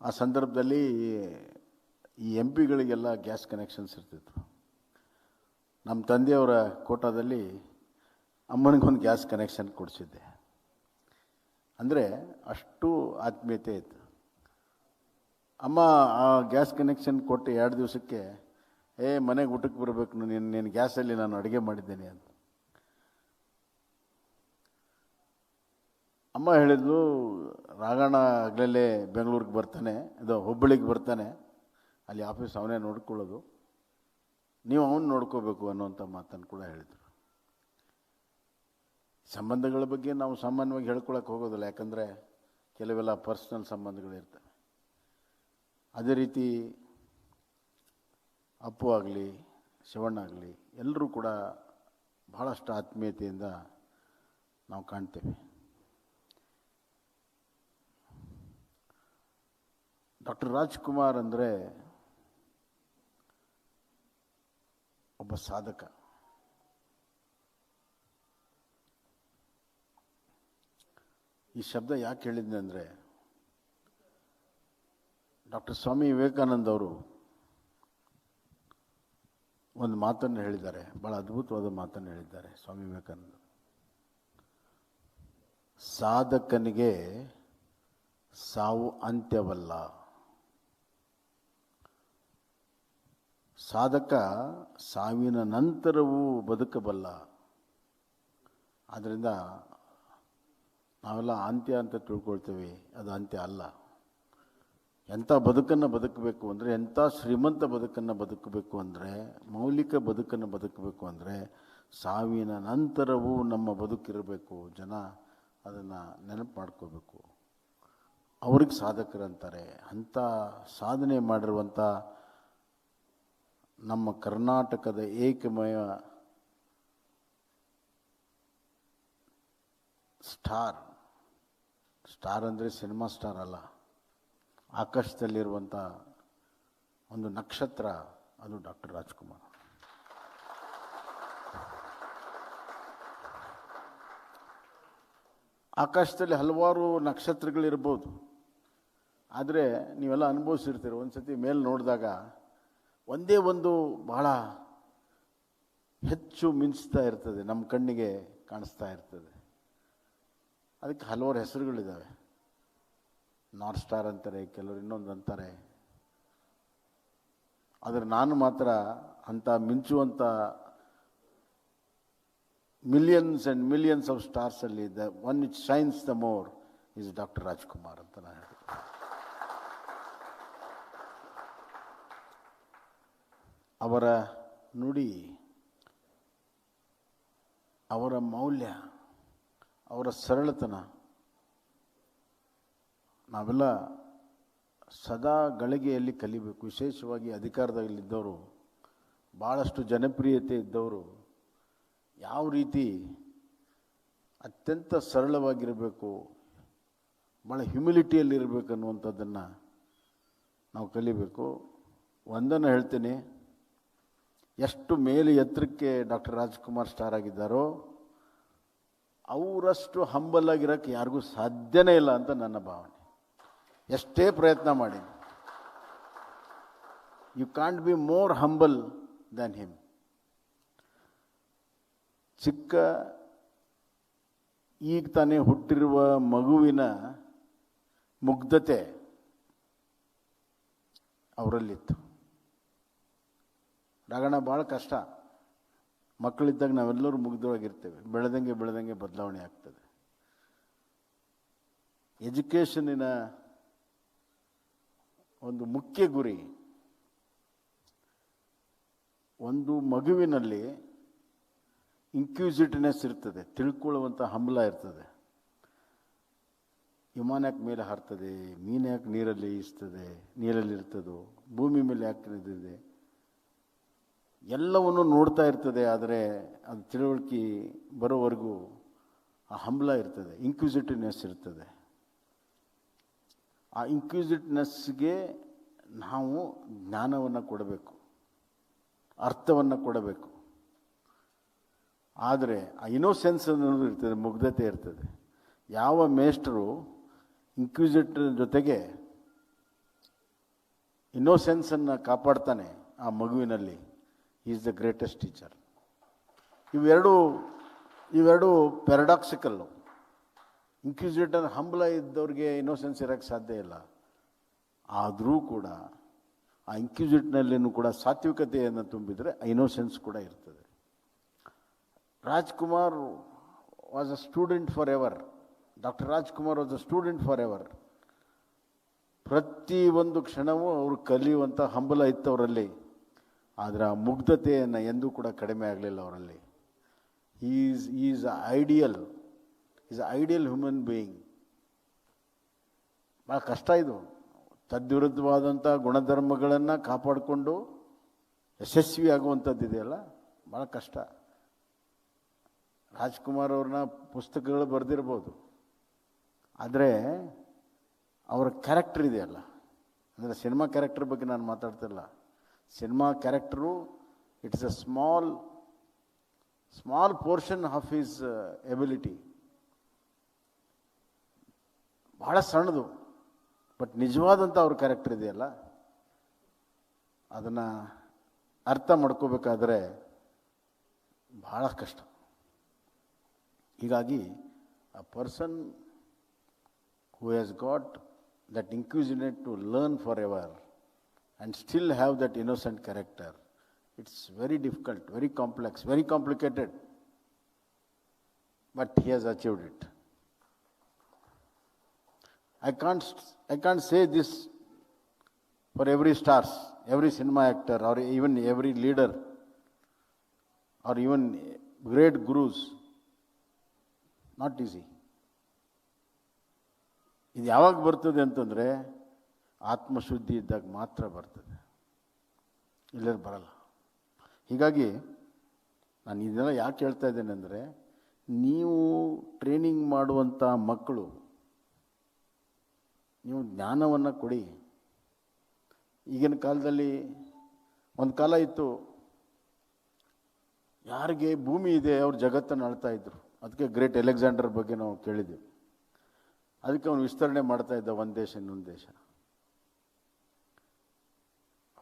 ಆ ಸಂದರ್ಭದಲ್ಲಿ ಈ MP ಗಳಿಗೆಲ್ಲ ಗ್ಯಾಸ್ ಕನೆಕ್ಷನ್ಸ್ ಇರ್ತಿತ್ತು. ನಮ್ಮ ತಂದೆಯವರ ಕೋಟಾದಲ್ಲಿ ಅಮ್ಮನಿಗೊಂದು ಗ್ಯಾಸ್ ಕನೆಕ್ಷನ್ ಕೊಡಿಸಿದ್ದೆ. ಅಂದರೆ ಅಷ್ಟು ಆತ್ಮೀಯತೆ ಇತ್ತು. ಅಮ್ಮ ಆ ಗ್ಯಾಸ್ ಕನೆಕ್ಷನ್ ಕೊಟ್ಟು 2 ದಿವಸಕ್ಕೆ ಮನೆಗೆ ಊಟಕ್ಕೆ ಬರಬೇಕು, ನೀನು ಗ್ಯಾಸಲ್ಲಿ ನಾನು ಅಡುಗೆ ಮಾಡಿದ್ದೇನೆ ಅಂತ. ಅಮ್ಮ ಹೇಳಿದ್ಲು, ರಾಘಣ್ಣ ಆಗಲೇ ಬೆಂಗಳೂರಿಗೆ ಬರ್ತಾನೆ, ಇದು ಹುಬ್ಬಳ್ಳಿಗೆ ಬರ್ತಾನೆ, ಅಲ್ಲಿ ಆಫೀಸ್ ಅವನೇ ನೋಡ್ಕೊಳ್ಳೋದು, ನೀವು ಅವನು ನೋಡ್ಕೋಬೇಕು ಅನ್ನೋಂಥ ಮಾತನ್ನು ಕೂಡ ಹೇಳಿದರು. ಸಂಬಂಧಗಳ ಬಗ್ಗೆ ನಾವು ಸಾಮಾನ್ಯವಾಗಿ ಹೇಳ್ಕೊಳಕ್ಕೆ ಹೋಗೋದಿಲ್ಲ, ಯಾಕಂದರೆ ಕೆಲವೆಲ್ಲ ಪರ್ಸ್ನಲ್ ಸಂಬಂಧಗಳಿರ್ತವೆ. ಅದೇ ರೀತಿ ಅಪ್ಪು ಆಗಲಿ ಶಿವಣ್ಣ ಆಗಲಿ ಎಲ್ಲರೂ ಕೂಡ ಭಾಳಷ್ಟು ಆತ್ಮೀಯತೆಯಿಂದ ನಾವು ಕಾಣ್ತೇವೆ. ಡಾಕ್ಟರ್ ರಾಜ್ಕುಮಾರ್ ಅಂದರೆ ಒಬ್ಬ ಸಾಧಕ. ಈ ಶಬ್ದ ಯಾಕೆ ಹೇಳಿದ್ದೆ ಅಂದರೆ, ಡಾಕ್ಟರ್ ಸ್ವಾಮಿ ವಿವೇಕಾನಂದ ಅವರು ಒಂದು ಮಾತನ್ನು ಹೇಳಿದ್ದಾರೆ, ಭಾಳ ಅದ್ಭುತವಾದ ಮಾತನ್ನು ಹೇಳಿದ್ದಾರೆ ಸ್ವಾಮಿ ವಿವೇಕಾನಂದ. ಸಾಧಕನಿಗೆ ಸಾವು ಅಂತ್ಯವಲ್ಲ, ಸಾಧಕ ಸಾವಿನ ನಂತರವೂ ಬದುಕಬಲ್ಲ. ಆದ್ದರಿಂದ ನಾವೆಲ್ಲ ಅಂತ್ಯ ಅಂತ ತಿಳ್ಕೊಳ್ತೇವೆ, ಅದು ಅಂತ್ಯ ಅಲ್ಲ. ಎಂಥ ಬದುಕನ್ನು ಬದುಕಬೇಕು ಅಂದರೆ, ಎಂಥ ಶ್ರೀಮಂತ ಬದುಕನ್ನು ಬದುಕಬೇಕು ಅಂದರೆ, ಮೌಲಿಕ ಬದುಕನ್ನು ಬದುಕಬೇಕು ಅಂದರೆ ಸಾವಿನ ನಂತರವೂ ನಮ್ಮ ಬದುಕಿರಬೇಕು. ಜನ ಅದನ್ನು ನೆನಪು ಮಾಡ್ಕೋಬೇಕು. ಅವ್ರಿಗೆ ಸಾಧಕರಂತಾರೆ. ಅಂಥ ಸಾಧನೆ ಮಾಡಿರುವಂಥ ನಮ್ಮ ಕರ್ನಾಟಕದ ಏಕಮೇವ ಸ್ಟಾರ್ ಅಂದರೆ ಸಿನಿಮಾ ಸ್ಟಾರ್ ಅಲ್ಲ, ಆಕಾಶದಲ್ಲಿರುವಂಥ ಒಂದು ನಕ್ಷತ್ರ, ಅದು ಡಾಕ್ಟರ್ ರಾಜ್ಕುಮಾರ್. ಆಕಾಶದಲ್ಲಿ ಹಲವಾರು ನಕ್ಷತ್ರಗಳಿರ್ಬೋದು, ಆದರೆ ನೀವೆಲ್ಲ ಅನುಭವಿಸಿರ್ತೀರಿ. ಒಂದು ಸತಿ ಮೇಲೆ ನೋಡಿದಾಗ ಒಂದೇ ಒಂದು ಬಹಳ ಹೆಚ್ಚು ಮಿಂಚ್ತಾ ಇರ್ತದೆ, ನಮ್ಮ ಕಣ್ಣಿಗೆ ಕಾಣಿಸ್ತಾ ಇರ್ತದೆ. ಅದಕ್ಕೆ ಹಲವಾರು ಹೆಸರುಗಳಿದ್ದಾವೆ. ನಾರ್ತ್ ಸ್ಟಾರ್ ಅಂತಾರೆ, ಕೆಲವರು ಇನ್ನೊಂದು ಅಂತಾರೆ. ಆದರೆ ನಾನು ಮಾತ್ರ ಅಂಥ ಮಿಂಚುವಂಥ ಮಿಲಿಯನ್ಸ್ ಆ್ಯಂಡ್ ಮಿಲಿಯನ್ಸ್ ಆಫ್ ಸ್ಟಾರ್ಸಲ್ಲಿ the one which shines the more is doctor Rajkumar ಅಂತ ನಾನು ಹೇಳ್ತೀನಿ. ಅವರ ನುಡಿ, ಅವರ ಮೌಲ್ಯ, ಅವರ ಸರಳತನ ನಾವೆಲ್ಲ ಸದಾ ಗಳಿಗೆಯಲ್ಲಿ ಕಲಿಬೇಕು. ವಿಶೇಷವಾಗಿ ಅಧಿಕಾರದಲ್ಲಿದ್ದವರು, ಭಾಳಷ್ಟು ಜನಪ್ರಿಯತೆ ಇದ್ದವರು ಯಾವ ರೀತಿ ಅತ್ಯಂತ ಸರಳವಾಗಿರಬೇಕು, ಭಾಳ ಹ್ಯುಮಿಲಿಟಿಯಲ್ಲಿರಬೇಕು ಅನ್ನುವಂಥದ್ದನ್ನು ನಾವು ಕಲಿಬೇಕು. ಒಂದನ್ನು ಹೇಳ್ತೀನಿ, ಎಷ್ಟು ಮೇಲೆ ಎತ್ತರಕ್ಕೆ ಡಾಕ್ಟರ್ ರಾಜ್ಕುಮಾರ್ ಸ್ಟಾರ್ ಆಗಿದ್ದಾರೋ ಅವರಷ್ಟು ಹಂಬಲ್ ಆಗಿರೋಕ್ಕೆ ಯಾರಿಗೂ ಸಾಧ್ಯನೇ ಇಲ್ಲ ಅಂತ ನನ್ನ ಭಾವನೆ. ಎಷ್ಟೇ ಪ್ರಯತ್ನ ಮಾಡಿ, you can't be more humble than him. ಚಿಕ್ಕ ಈಗ ತಾನೇ ಹುಟ್ಟಿರುವ ಮಗುವಿನ ಮುಗ್ಧತೆ ಅವರಲ್ಲಿತ್ತು. ರಾಗಣ್ಣ ಭಾಳ ಕಷ್ಟ. ಮಕ್ಕಳಿದ್ದಾಗ ನಾವೆಲ್ಲರೂ ಮುಗ್ಧವಾಗಿರ್ತೇವೆ, ಬೆಳೆದಂಗೆ ಬೆಳೆದಂಗೆ ಬದಲಾವಣೆ ಆಗ್ತದೆ. ಎಜುಕೇಷನ್ನಿನ ಒಂದು ಮುಖ್ಯ ಗುರಿ ಒಂದು ಮಗುವಿನಲ್ಲಿ ಇನ್ಕ್ಯೂಸಿಟಿವ್ನೆಸ್ ಇರ್ತದೆ, ತಿಳ್ಕೊಳ್ಳುವಂಥ ಹಂಬಲ ಇರ್ತದೆ. ವಿಮಾನ ಯಾಕೆ ಮೇಲೆ ಹಾರ್ತದೆ, ಮೀನು ಯಾಕೆ ನೀರಲ್ಲಿ ಈಸ್ತದೆ, ನೀರಲ್ಲಿ ಇರ್ತದೋ, ಭೂಮಿ ಮೇಲೆ ಯಾಕೆ ಇದೆ, ಎಲ್ಲವನ್ನು ನೋಡ್ತಾ ಇರ್ತದೆ. ಆದರೆ ಅದು ತಿಳುವಳಿಕೆ ಬರೋವರೆಗೂ ಆ ಹಂಬಲ ಇರ್ತದೆ, ಇನ್ಕ್ಯೂಸಿಟಿವ್ನೆಸ್ ಇರ್ತದೆ. ಆ ಇನ್ಕ್ಯೂಸಿಟಿವ್ನೆಸ್ಗೆ ನಾವು ಜ್ಞಾನವನ್ನು ಕೊಡಬೇಕು, ಅರ್ಥವನ್ನು ಕೊಡಬೇಕು. ಆದರೆ ಆ ಇನೋಸೆನ್ಸ್ ಅನ್ನೋದು ಇರ್ತದೆ, ಮುಗ್ಧತೆ ಇರ್ತದೆ. ಯಾವ ಮೇಸ್ಟರು ಇನ್ಕ್ಯೂಸಿಟಿವ್ ಜೊತೆಗೆ ಇನ್ನೋಸೆನ್ಸನ್ನು ಕಾಪಾಡ್ತಾನೆ ಆ ಮಗುವಿನಲ್ಲಿ, ಈಸ್ ದ ಗ್ರೇಟೆಸ್ಟ್ ಟೀಚರ್. ಇವೆರಡು ಪ್ಯಾರಡಾಕ್ಸಿಕಲ್ಲು. ಇನ್ಕ್ಯೂಸಿಟಿವ್ ಹಂಬಲ ಇದ್ದವ್ರಿಗೆ ಇನ್ನೋಸೆನ್ಸ್ ಇರೋಕ್ಕೆ ಸಾಧ್ಯ ಇಲ್ಲ. ಆದರೂ ಕೂಡ ಆ ಇನ್ಕ್ಯೂಸಿಟ್ನಲ್ಲಿನೂ ಕೂಡ ಸಾತ್ವಿಕತೆಯನ್ನು ತುಂಬಿದರೆ ಆ ಇನ್ನೋಸೆನ್ಸ್ ಕೂಡ ಇರ್ತದೆ. Rajkumar was a student for ever. Doctor Rajkumar was a student for ever. ಪ್ರತಿ ಒಂದು ಕ್ಷಣವೂ ಅವರು ಕಲಿಯುವಂಥ ಹಂಬಲ ಇತ್ತು ಅವರಲ್ಲಿ. ಆದರೆ ಆ ಮುಗ್ಧತೆಯನ್ನು ಎಂದೂ ಕೂಡ ಕಡಿಮೆ ಆಗಲಿಲ್ಲ ಅವರಲ್ಲಿ. Is ideal human being. ಭಾಳ ಕಷ್ಟ ಇದು. ತದ್ವಿರುದ್ಧವಾದಂಥ ಗುಣಧರ್ಮಗಳನ್ನು ಕಾಪಾಡಿಕೊಂಡು ಯಶಸ್ವಿ ಆಗುವಂಥದ್ದಿದೆಯಲ್ಲ, ಭಾಳ ಕಷ್ಟ. ರಾಜ್ಕುಮಾರ್ ಅವ್ರನ್ನ ಪುಸ್ತಕಗಳು ಬರೆದಿರ್ಬೋದು, ಆದರೆ ಅವರ ಕ್ಯಾರೆಕ್ಟರ್ ಇದೆಯಲ್ಲ, ಅಂದರೆ ಸಿನಿಮಾ ಕ್ಯಾರೆಕ್ಟರ್ ಬಗ್ಗೆ ನಾನು ಮಾತಾಡ್ತಿಲ್ಲ. Cinema character it's a small portion of his ability. ಭಾಳ ಸಣ್ಣದು. ಬಟ್ ನಿಜವಾದಂಥ ಅವ್ರ ಕ್ಯಾರೆಕ್ಟರ್ ಇದೆಯಲ್ಲ, ಅದನ್ನು ಅರ್ಥ ಮಾಡ್ಕೋಬೇಕಾದ್ರೆ ಭಾಳ ಕಷ್ಟ. ಹೀಗಾಗಿ a person who has got that inquisitive to learn forever and still have that innocent character, it's very difficult, very complex, very complicated, but he has achieved it. I can't say this for every stars, every cinema actor, or even every leader, or even great gurus. Not easy. ಇದು ಯಾವಾಗ ಬರ್ತದೆ ಅಂತಂದರೆ ಆತ್ಮಶುದ್ಧಿ ಇದ್ದಾಗ ಮಾತ್ರ ಬರ್ತದೆ, ಇಲ್ಲದ್ರೆ ಬರಲ್ಲ. ಹೀಗಾಗಿ ನಾನು ಇದೆಲ್ಲ ಯಾಕೆ ಹೇಳ್ತಾ ಇದ್ದೇನೆ ಅಂದರೆ, ನೀವು ಟ್ರೈನಿಂಗ್ ಮಾಡುವಂಥ ಮಕ್ಕಳು ನೀವು ಜ್ಞಾನವನ್ನು ಕೊಡಿ. ಈಗಿನ ಕಾಲದಲ್ಲಿ ಒಂದು ಕಾಲ ಇತ್ತು, ಯಾರಿಗೆ ಭೂಮಿ ಇದೆ ಅವ್ರು ಜಗತ್ತನ್ನು ಆಳ್ತಾ ಇದ್ರು. ಅದಕ್ಕೆ ಗ್ರೇಟ್ ಅಲೆಕ್ಸಾಂಡರ್ ಬಗ್ಗೆ ನಾವು ಕೇಳಿದ್ದೀವಿ. ಅದಕ್ಕೆ ಅವನು ವಿಸ್ತರಣೆ ಮಾಡ್ತಾ ಇದ್ದ, ಒಂದು ದೇಶ ಇನ್ನೊಂದು ದೇಶ.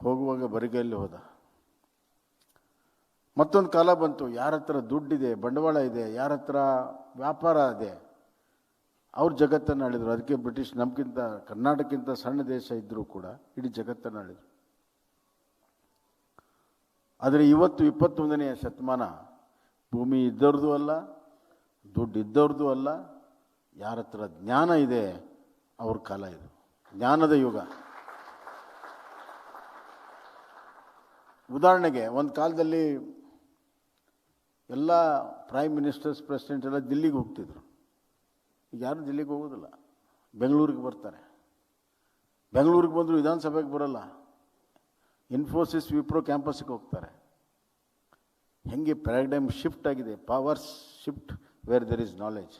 ಹೋಗುವಾಗ ಬರಿಗೈಯಲ್ಲಿ ಹೋದ. ಮತ್ತೊಂದು ಕಾಲ ಬಂತು, ಯಾರ ಹತ್ರ ದುಡ್ಡಿದೆ, ಬಂಡವಾಳ ಇದೆ, ಯಾರ ಹತ್ರ ವ್ಯಾಪಾರ ಇದೆ, ಅವ್ರು ಜಗತ್ತನ್ನು ಆಳಿದ್ರು. ಅದಕ್ಕೆ ಬ್ರಿಟಿಷ್ ನಮಗಿಂತ ಕರ್ನಾಟಕಕ್ಕಿಂತ ಸಣ್ಣ ದೇಶ ಇದ್ದರೂ ಕೂಡ ಇಡೀ ಜಗತ್ತನ್ನು ಆಳಿದ್ರು. ಆದರೆ ಇವತ್ತು 21ನೇ ಶತಮಾನ ಭೂಮಿ ಇದ್ದವ್ರದ್ದು ಅಲ್ಲ, ದುಡ್ಡು ಇದ್ದವ್ರದ್ದು ಅಲ್ಲ, ಯಾರ ಹತ್ರ ಜ್ಞಾನ ಇದೆ ಅವ್ರ ಕಾಲ ಇದು, ಜ್ಞಾನದ ಯುಗ. ಉದಾಹರಣೆಗೆ ಒಂದು ಕಾಲದಲ್ಲಿ ಎಲ್ಲ ಪ್ರೈಮ್ ಮಿನಿಸ್ಟರ್ಸ್, ಪ್ರೆಸಿಡೆಂಟ್ ಎಲ್ಲ ದಿಲ್ಲಿಗೆ ಹೋಗ್ತಿದ್ರು. ಈಗ ಯಾರು ದಿಲ್ಲಿಗೆ ಹೋಗೋದಿಲ್ಲ, ಬೆಂಗಳೂರಿಗೆ ಬರ್ತಾರೆ. ಬೆಂಗಳೂರಿಗೆ ಬಂದರೂ ವಿಧಾನಸಭೆಗೆ ಬರೋಲ್ಲ, ಇನ್ಫೋಸಿಸ್ ವಿಪ್ರೋ ಕ್ಯಾಂಪಸ್ಗೆ ಹೋಗ್ತಾರೆ. ಹೆಂಗೆ ಪ್ಯಾರಾಡೈಮ್ ಶಿಫ್ಟ್ ಆಗಿದೆ, powers shift where there is knowledge.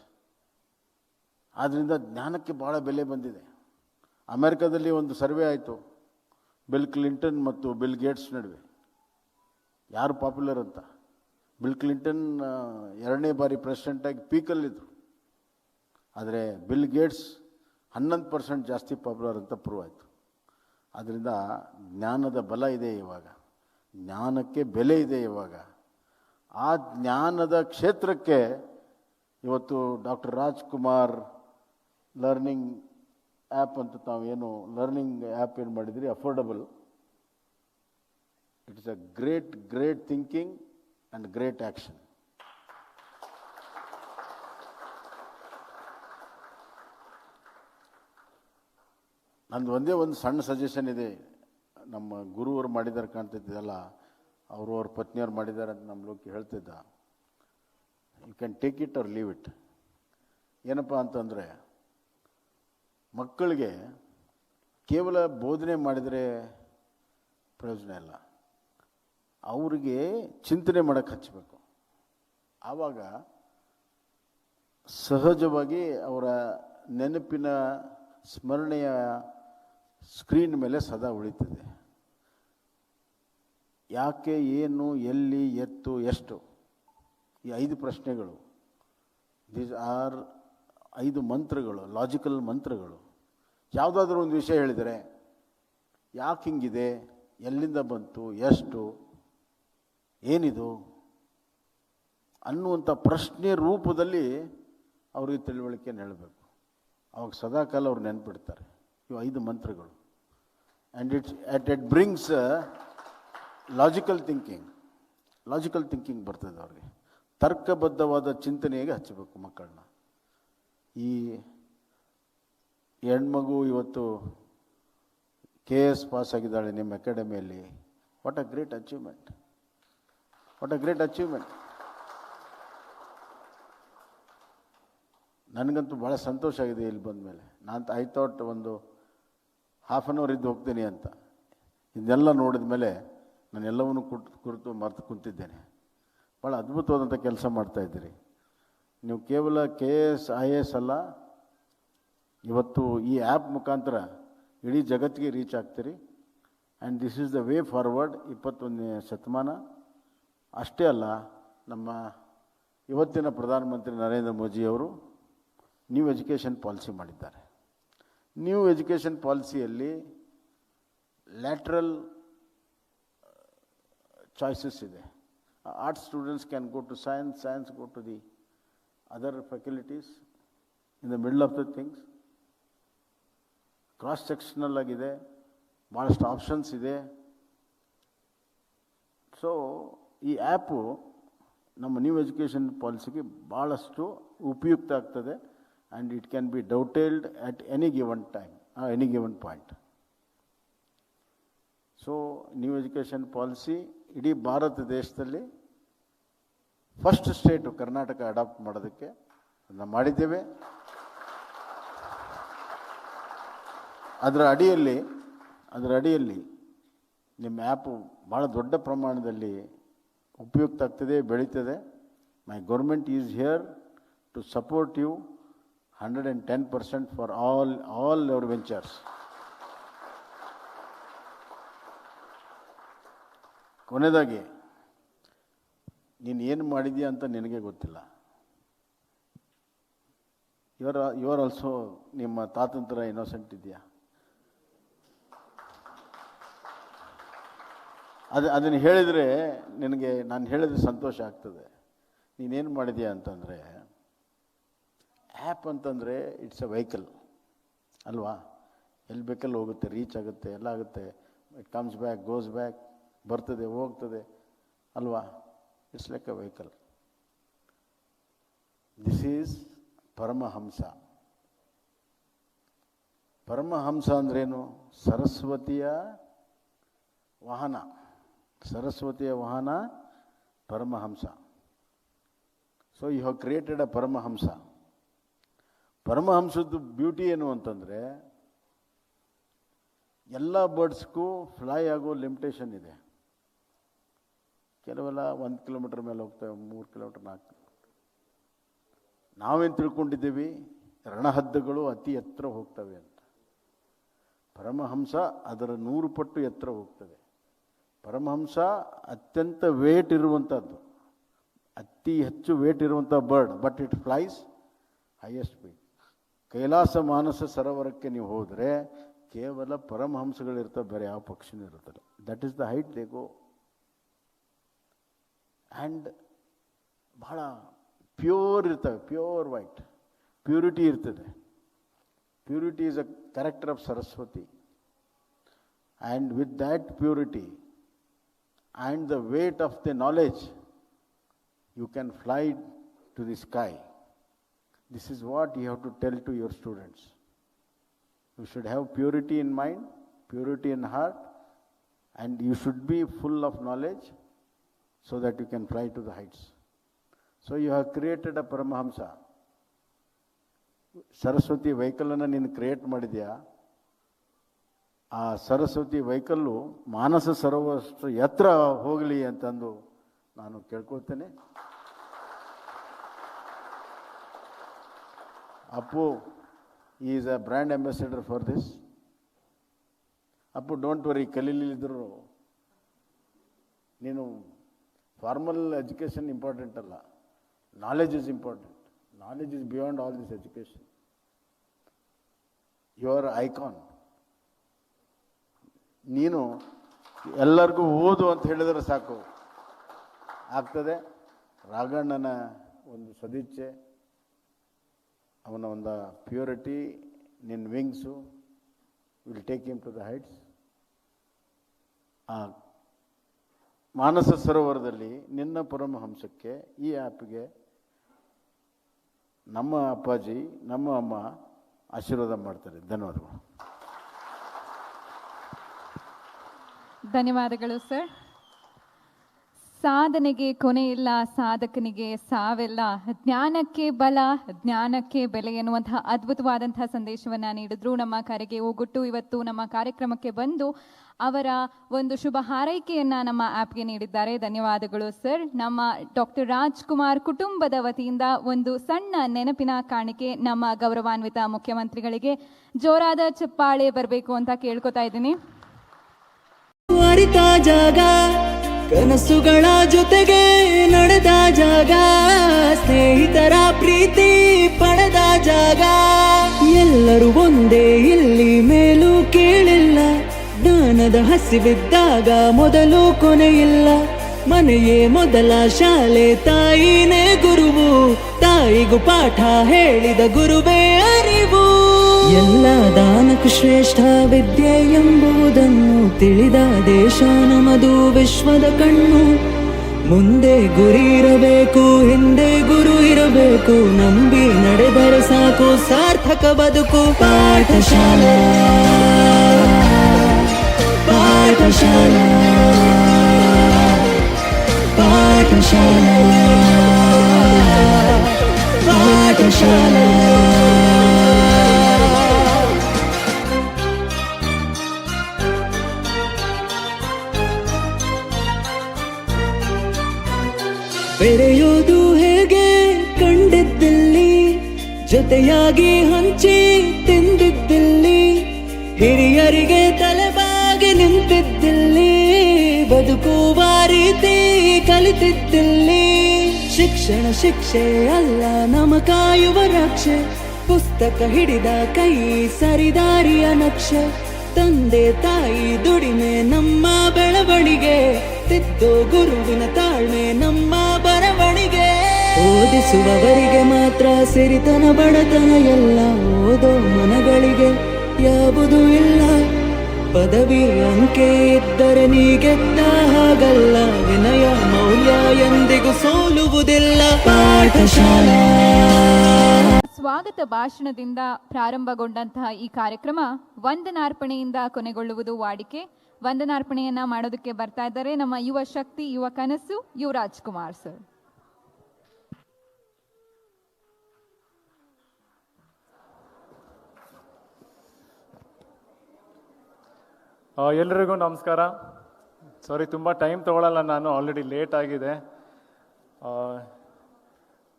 ಆದ್ದರಿಂದ ಜ್ಞಾನಕ್ಕೆ ಭಾಳ ಬೆಲೆ ಬಂದಿದೆ. ಅಮೆರಿಕದಲ್ಲಿ ಒಂದು ಸರ್ವೆ ಆಯಿತು, ಬಿಲ್ ಕ್ಲಿಂಟನ್ ಮತ್ತು ಬಿಲ್ ಗೇಟ್ಸ್ ನಡುವೆ ಯಾರು ಪಾಪ್ಯುಲರ್ ಅಂತ. ಬಿಲ್ ಕ್ಲಿಂಟನ್ 2ನೇ ಬಾರಿ ಪ್ರೆಸಿಡೆಂಟಾಗಿ ಪೀಕಲ್ಲಿದ್ದರು. ಆದರೆ ಬಿಲ್ ಗೇಟ್ಸ್ 11% ಜಾಸ್ತಿ ಪಾಪ್ಯುಲರ್ ಅಂತ ಪ್ರೂವ್ ಆಯಿತು. ಆದ್ದರಿಂದ ಜ್ಞಾನದ ಬಲ ಇದೆ ಇವಾಗ, ಜ್ಞಾನಕ್ಕೆ ಬೆಲೆ ಇದೆ ಇವಾಗ. ಆ ಜ್ಞಾನದ ಕ್ಷೇತ್ರಕ್ಕೆ ಇವತ್ತು ಡಾಕ್ಟರ್ ರಾಜ್ಕುಮಾರ್ ಲರ್ನಿಂಗ್ ಆ್ಯಪ್ ಅಂತ ತಾವೇನು ಲರ್ನಿಂಗ್ ಆ್ಯಪ್ ಏನು ಮಾಡಿದ್ರಿ, affordable a great thinking and great action. ನಂದು ಒಂದೇ ಒಂದು ಸಣ್ಣ ಸಜೆಷನ್ ಇದೆ. ನಮ್ಮ ಗುರುವರು ಮಾಡಿದ್ದಾರೆ ಕಾಣ್ತಿದ್ದಲ್ಲ, ಅವ್ರ ಪತ್ನಿಯವ್ರು ಮಾಡಿದ್ದಾರೆ ಅಂತ ನಮ್ಮ ಲೋಕಿ ಹೇಳ್ತಿದ್ದ. You can take it or leave it. ಏನಪ್ಪ ಅಂತಂದರೆ, ಮಕ್ಕಳಿಗೆ ಕೇವಲ ಬೋಧನೆ ಮಾಡಿದರೆ ಪ್ರಯೋಜನ ಇಲ್ಲ, ಅವರಿಗೆ ಚಿಂತನೆ ಮಾಡೋಕ್ಕೆ ಹಚ್ಚಬೇಕು. ಆವಾಗ ಸಹಜವಾಗಿ ಅವರ ನೆನಪಿನ ಸ್ಮರಣೆಯ ಸ್ಕ್ರೀನ್ ಮೇಲೆ ಸದಾ ಉಳಿತದೆ. ಯಾಕೆ, ಏನು, ಎಲ್ಲಿ, ಎತ್ತು, ಎಷ್ಟು, ಈ 5 ಪ್ರಶ್ನೆಗಳು, ದೀಸ್ ಆರ್ 5 ಮಂತ್ರಗಳು, ಲಾಜಿಕಲ್ ಮಂತ್ರಗಳು. ಯಾವುದಾದ್ರೂ ಒಂದು ವಿಷಯ ಹೇಳಿದರೆ ಯಾಕೆ ಹಿಂಗಿದೆ, ಎಲ್ಲಿಂದ ಬಂತು, ಎಷ್ಟು, ಏನಿದು ಅನ್ನುವಂಥ ಪ್ರಶ್ನೆ ರೂಪದಲ್ಲಿ ಅವ್ರಿಗೆ ತಿಳುವಳಿಕೆಯನ್ನು ಹೇಳಬೇಕು. ಅವಾಗ ಸದಾಕಾಲ ಅವ್ರು ನೆನ್ಪಿಡ್ತಾರೆ. ಇವು 5 ಮಂತ್ರಗಳು. And it brings logical thinking ಬರ್ತದೆ ಅವ್ರಿಗೆ. ತರ್ಕಬದ್ಧವಾದ ಚಿಂತನೆಗೆ ಹಚ್ಚಬೇಕು ಮಕ್ಕಳನ್ನ. ಈ ಹೆಣ್ಮಗು ಇವತ್ತು KS ಪಾಸ್ ಆಗಿದ್ದಾಳೆ ನಿಮ್ಮ ಅಕಾಡೆಮಿಯಲ್ಲಿ. What a great achievement. ನನಗಂತೂ ಭಾಳ ಸಂತೋಷ ಆಗಿದೆ ಇಲ್ಲಿ ಬಂದ ಮೇಲೆ. ಐ ಥಾಟ್ ಒಂದು ಹಾಫ್ ಆನ್ ಅವರ್ ಇದ್ದು ಹೋಗ್ತೀನಿ ಅಂತ. ಇದನ್ನೆಲ್ಲ ನೋಡಿದ ಮೇಲೆ ನಾನು ಎಲ್ಲವನ್ನೂ ಕುರಿತು ಮರೆತು ಕುಂತಿದ್ದೇನೆ. ಭಾಳ ಅದ್ಭುತವಾದಂಥ ಕೆಲಸ ಮಾಡ್ತಾಯಿದ್ದೀರಿ ನೀವು. ಕೇವಲ KS IAS ಅಲ್ಲ, ಇವತ್ತು ಈ ಆ್ಯಪ್ ಮುಖಾಂತರ ಇಡೀ ಜಗತ್ತಿಗೆ ರೀಚ್ ಆಗ್ತೀರಿ. And this is the way forward 21ನೇ ಶತಮಾನ. ಅಷ್ಟೇ ಅಲ್ಲ, ನಮ್ಮ ಇವತ್ತಿನ ಪ್ರಧಾನಮಂತ್ರಿ ನರೇಂದ್ರ ಮೋದಿಯವರು ನ್ಯೂ ಎಜುಕೇಷನ್ ಪಾಲಿಸಿ ಮಾಡಿದ್ದಾರೆ. ನ್ಯೂ ಎಜುಕೇಷನ್ ಪಾಲಿಸಿಯಲ್ಲಿ ಲ್ಯಾಟ್ರಲ್ ಚಾಯ್ಸಸ್ ಇದೆ. Arts students can go to science go to the other faculties in the middle of the things. Cross sectional ಆಗಿದೆ, ಭಾಳಷ್ಟು ಆಪ್ಷನ್ಸ್ ಇದೆ. ಸೊ ಈ ಆ್ಯಪು ನಮ್ಮ ನ್ಯೂ ಎಜುಕೇಷನ್ ಪಾಲಿಸಿಗೆ ಭಾಳಷ್ಟು ಉಪಯುಕ್ತ ಆಗ್ತದೆ. And it can be dovetailed at any given time, any given point. So new education policy ಇಡೀ ಭಾರತ ದೇಶದಲ್ಲಿ ಫಸ್ಟ್ ಸ್ಟೇಟು ಕರ್ನಾಟಕ ಅಡಾಪ್ಟ್ ಮಾಡೋದಕ್ಕೆ ಅದನ್ನು ಮಾಡಿದ್ದೇವೆ. ಅದರ ಅಡಿಯಲ್ಲಿ ನಿಮ್ಮ ಆ್ಯಪು ಭಾಳ ದೊಡ್ಡ ಪ್ರಮಾಣದಲ್ಲಿ ಉಪಯುಕ್ತ ಆಗ್ತದೆ, ಬೆಳೀತದೆ. My government is here to support you 110% for all your ventures. ಕೊನೆಯದಾಗಿ, ನೀನು ಏನು ಮಾಡಿದೀಯ ಅಂತ ನಿನಗೆ ಗೊತ್ತಿಲ್ಲ. ಯು ಆರ್ ಆಲ್ಸೋ ನಿಮ್ಮ ತಾತಂತರ ಇನ್ನೋಸೆಂಟ್ ಇದೆಯಾ? ಅದನ್ನು ಹೇಳಿದರೆ ನಿನಗೆ ನಾನು ಹೇಳಿದ್ರೆ ಸಂತೋಷ ಆಗ್ತದೆ. ನೀನೇನು ಮಾಡಿದೀಯ ಅಂತಂದರೆ, ಆ್ಯಪ್ ಅಂತಂದರೆ ಇಟ್ಸ್ ಎ ವೆಹಿಕಲ್ ಅಲ್ವಾ? ಎಲ್ಲಿ ಬೇಕಲ್ಲಿ ಹೋಗುತ್ತೆ, ರೀಚ್ ಆಗುತ್ತೆ, ಎಲ್ಲ ಆಗುತ್ತೆ. It comes back, goes back, ಬರ್ತದೆ, ಹೋಗ್ತದೆ ಅಲ್ವಾ? It's like a vehicle. This is Paramahamsa. ಪರಮಹಂಸ ಅಂದ್ರೇನು? ಸರಸ್ವತಿಯ ವಾಹನ ಪರಮಹಂಸ. So you have created a Paramahamsa. ಪರಮಹಂಸದ್ದು ಬ್ಯೂಟಿ ಏನು ಅಂತಂದರೆ, ಎಲ್ಲ ಬರ್ಡ್ಸ್ಗೂ ಫ್ಲೈ ಆಗೋ ಲಿಮಿಟೇಷನ್ ಇದೆ. ಕೆಲವೆಲ್ಲ 1 ಕಿಲೋಮೀಟರ್ ಮೇಲೆ ಹೋಗ್ತವೆ, 3 ಕಿಲೋಮೀಟರ್, 4 ಕಿಲೋಮೀಟರ್. ನಾವೇನು ತಿಳ್ಕೊಂಡಿದ್ದೀವಿ, ರಣಹದ್ದುಗಳು ಅತಿ ಎತ್ತರ ಹೋಗ್ತವೆ ಅಂತ. ಪರಮಹಂಸ ಅದರ 100 ಪಟ್ಟು ಎತ್ತರ ಹೋಗ್ತದೆ. ಪರಮಹಂಸ ಅತ್ಯಂತ ವೇಟ್ ಇರುವಂಥದ್ದು, ಅತಿ ಹೆಚ್ಚು ವೇಟ್ ಇರುವಂಥ bird, but it flies highest speed. Kailash ಮಾನಸ ಸರೋವರಕ್ಕೆ ನೀವು ಹೋದರೆ ಕೇವಲ ಪರಮಹಂಸಗಳಿರ್ತವೆ, ಬೇರೆ ಯಾವ ಪಕ್ಷಿನೂ ಇರುತ್ತಲ್ಲ. That is the height they go. And ಬಹಳ ಪ್ಯೂರ್ ಇರ್ತವೆ, ಪ್ಯೂರ್ ವೈಟ್, ಪ್ಯೂರಿಟಿ ಇರ್ತದೆ. Purity is a character of Saraswati. And with that purity and the weight of the knowledge, you can fly to the sky. This is what you have to tell to your students. You should have purity in mind, purity in heart, and you should be full of knowledge so that you can fly to the heights. So you have created a Paramahamsa. Saraswati ವೆಹಿಕಲನ್ನು ನೀನು ಕ್ರಿಯೇಟ್ ಮಾಡಿದ್ಯಾ, ಆ ಸರಸ್ವತಿ ವೆಹಿಕಲ್ಲು ಮಾನಸ ಸರೋವರಷ್ಟು ಎತ್ತರ ಹೋಗಲಿ ಅಂತಂದು ನಾನು ಕೇಳ್ಕೊಳ್ತೇನೆ. Appu is a brand ambassador for this. Appu don't worry, ಕಲೀಲಿದ್ರು ನೀನು ಫಾರ್ಮಲ್ ಎಜುಕೇಷನ್ ಇಂಪಾರ್ಟೆಂಟ್ ಅಲ್ಲ, knowledge is important. Knowledge is beyond all this education. You are icon. ನೀನು ಎಲ್ಲರಿಗೂ ಓದು ಅಂತ ಹೇಳಿದರೆ ಸಾಕು ಆಗ್ತದೆ. ರಾಘಣ್ಣನ ಒಂದು ಸದಿಚ್ಛೆ, ಅವನ ಒಂದು ಪ್ಯೂರಿಟಿ, ನಿನ್ನ wings will take him to the heights. ಆ ಮಾನಸ ಸರೋವರದಲ್ಲಿ ನಿನ್ನ ಪರಮಹಂಸಕ್ಕೆ, ಈ ಆ್ಯಪ್ಗೆ ನಮ್ಮ ಅಪ್ಪಾಜಿ, ನಮ್ಮ ಅಮ್ಮ ಆಶೀರ್ವಾದ ಮಾಡ್ತಾರೆ. ಧನ್ಯವಾದಗಳು. ಧನ್ಯವಾದಗಳು ಸರ್. ಸಾಧನೆಗೆ ಕೊನೆ ಇಲ್ಲ, ಸಾಧಕನಿಗೆ ಸಾವಿಲ್ಲ, ಜ್ಞಾನಕ್ಕೆ ಬಲ, ಜ್ಞಾನಕ್ಕೆ ಬೆಲೆ ಎನ್ನುವಂತಹ ಅದ್ಭುತವಾದಂತಹ ಸಂದೇಶವನ್ನು ನೀಡಿದ್ರು. ನಮ್ಮ ಕರೆಗೆ ಹೋಗೊಟ್ಟು ಇವತ್ತು ನಮ್ಮ ಕಾರ್ಯಕ್ರಮಕ್ಕೆ ಬಂದು ಅವರ ಒಂದು ಶುಭ ಹಾರೈಕೆಯನ್ನ ನಮ್ಮ ಆ್ಯಪ್ಗೆ ನೀಡಿದ್ದಾರೆ. ಧನ್ಯವಾದಗಳು ಸರ್. ನಮ್ಮ ಡಾಕ್ಟರ್ ರಾಜ್ಕುಮಾರ್ ಕುಟುಂಬದ ವತಿಯಿಂದ ಒಂದು ಸಣ್ಣ ನೆನಪಿನ ಕಾಣಿಕೆ ನಮ್ಮ ಗೌರವಾನ್ವಿತ ಮುಖ್ಯಮಂತ್ರಿಗಳಿಗೆ. ಜೋರಾದ ಚಪ್ಪಾಳೆ ಬರಬೇಕು ಅಂತ ಕೇಳ್ಕೊತಾ ಇದ್ದೀನಿ. ಅರಿತ ಜಾಗ, ಕನಸುಗಳ ಜೊತೆಗೆ ನಡೆದ ಜಾಗ, ಸ್ನೇಹಿತರ ಪ್ರೀತಿ ಪಡೆದ ಜಾಗ, ಎಲ್ಲರೂ ಒಂದೇ ಇಲ್ಲಿ ಮೇಲೂ ಕೀಳಿಲ್ಲ, ಜ್ಞಾನದ ಹಸಿವಿದ್ದಾಗ ಮೊದಲು ಕೊನೆಯಿಲ್ಲ, ಮನೆಯೇ ಮೊದಲ ಶಾಲೆ, ತಾಯಿನೇ ಗುರುವು, ತಾಯಿಗೂ ಪಾಠ ಹೇಳಿದ ಗುರುವೇ ಅರಿವು. ಎಲ್ಲ ದಾನಕ್ಕೂ ಶ್ರೇಷ್ಠ ವಿದ್ಯೆ ಎಂಬುದನ್ನು ತಿಳಿದ ದೇಶ ನಮದು, ವಿಶ್ವದ ಕಣ್ಣು. ಮುಂದೆ ಗುರಿ ಇರಬೇಕು, ಹಿಂದೆ ಗುರು ಇರಬೇಕು, ನಂಬಿ ನಡೆದರೆ ಸಾಕು ಸಾರ್ಥಕ ಬದುಕು. ಪಾಠಶಾಲಾ ಪಾಠಶಾಲಾ ಪಾಠಶಾಲಾ ಪಾಠಶಾಲಾ. ಬೆರೆಯೋದು ಹೇಗೆ ಕಂಡಿದ್ದಲ್ಲಿ, ಜೊತೆಯಾಗಿ ಹಂಚಿ ತಿಂದಿದ್ದಲ್ಲಿ, ಹಿರಿಯರಿಗೆ ತಲೆಬಾಗಿ ನಿಂತಿದ್ದಲ್ಲಿ, ಬದುಕುವ ರೀತಿ ಕಲಿತಿದ್ದಲ್ಲಿ. ಶಿಕ್ಷಣ ಶಿಕ್ಷೆ ಅಲ್ಲ ನಮ ಕಾಯುವ ರಕ್ಷೆ, ಪುಸ್ತಕ ಹಿಡಿದ ಕೈ ಸರಿದಾರಿಯ ನಕ್ಷೆ, ತಂದೆ ತಾಯಿ ದುಡಿಮೆ ನಮ್ಮ ಬೆಳವಣಿಗೆ, ತಿದ್ದೋ ಗುರುವಿನ ತಾಳ್ಮೆ ನಮ್ಮ ಬರವಣಿಗೆ. ಓದಿಸುವವರಿಗೆ ಮಾತ್ರ ಸಿರಿತನ ಬಡತನ ಎಲ್ಲ, ಓದೋ ಮನಗಳಿಗೆ ಯಾವುದೂ ಇಲ್ಲ. ಪದವಿ ಅಂಕೆ ಇದ್ದರೆ ನೀ ಗೆದ್ದ ಹಾಗಲ್ಲ, ವಿನಯ ಮೌಲ್ಯ ಎಂದಿಗೂ ಸೋಲುವುದಿಲ್ಲ. ಪಾಠಶಾಲಾ. ಸ್ವಾಗತ ಭಾಷಣದಿಂದ ಪ್ರಾರಂಭಗೊಂಡಂತಹ ಈ ಕಾರ್ಯಕ್ರಮ ವಂದನಾರ್ಪಣೆಯಿಂದ ಕೊನೆಗೊಳ್ಳುವುದು ವಾಡಿಕೆ. ವಂದನಾರ್ಪಣೆಯನ್ನ ಮಾಡೋದಕ್ಕೆ ಬರ್ತಾ ಇದ್ದಾರೆ ನಮ್ಮ ಯುವ ಶಕ್ತಿ, ಯುವ ಕನಸು ಯುವರಾಜ್ ಕುಮಾರ್ ಸರ್. ಎಲ್ರಿಗೂ ನಮಸ್ಕಾರ. ಸಾರಿ, ತುಂಬ ಟೈಮ್ ತಗೊಳ್ಳಲ್ಲ, ನಾನು ಆಲ್ರೆಡಿ ಲೇಟ್ ಆಗಿದೆ.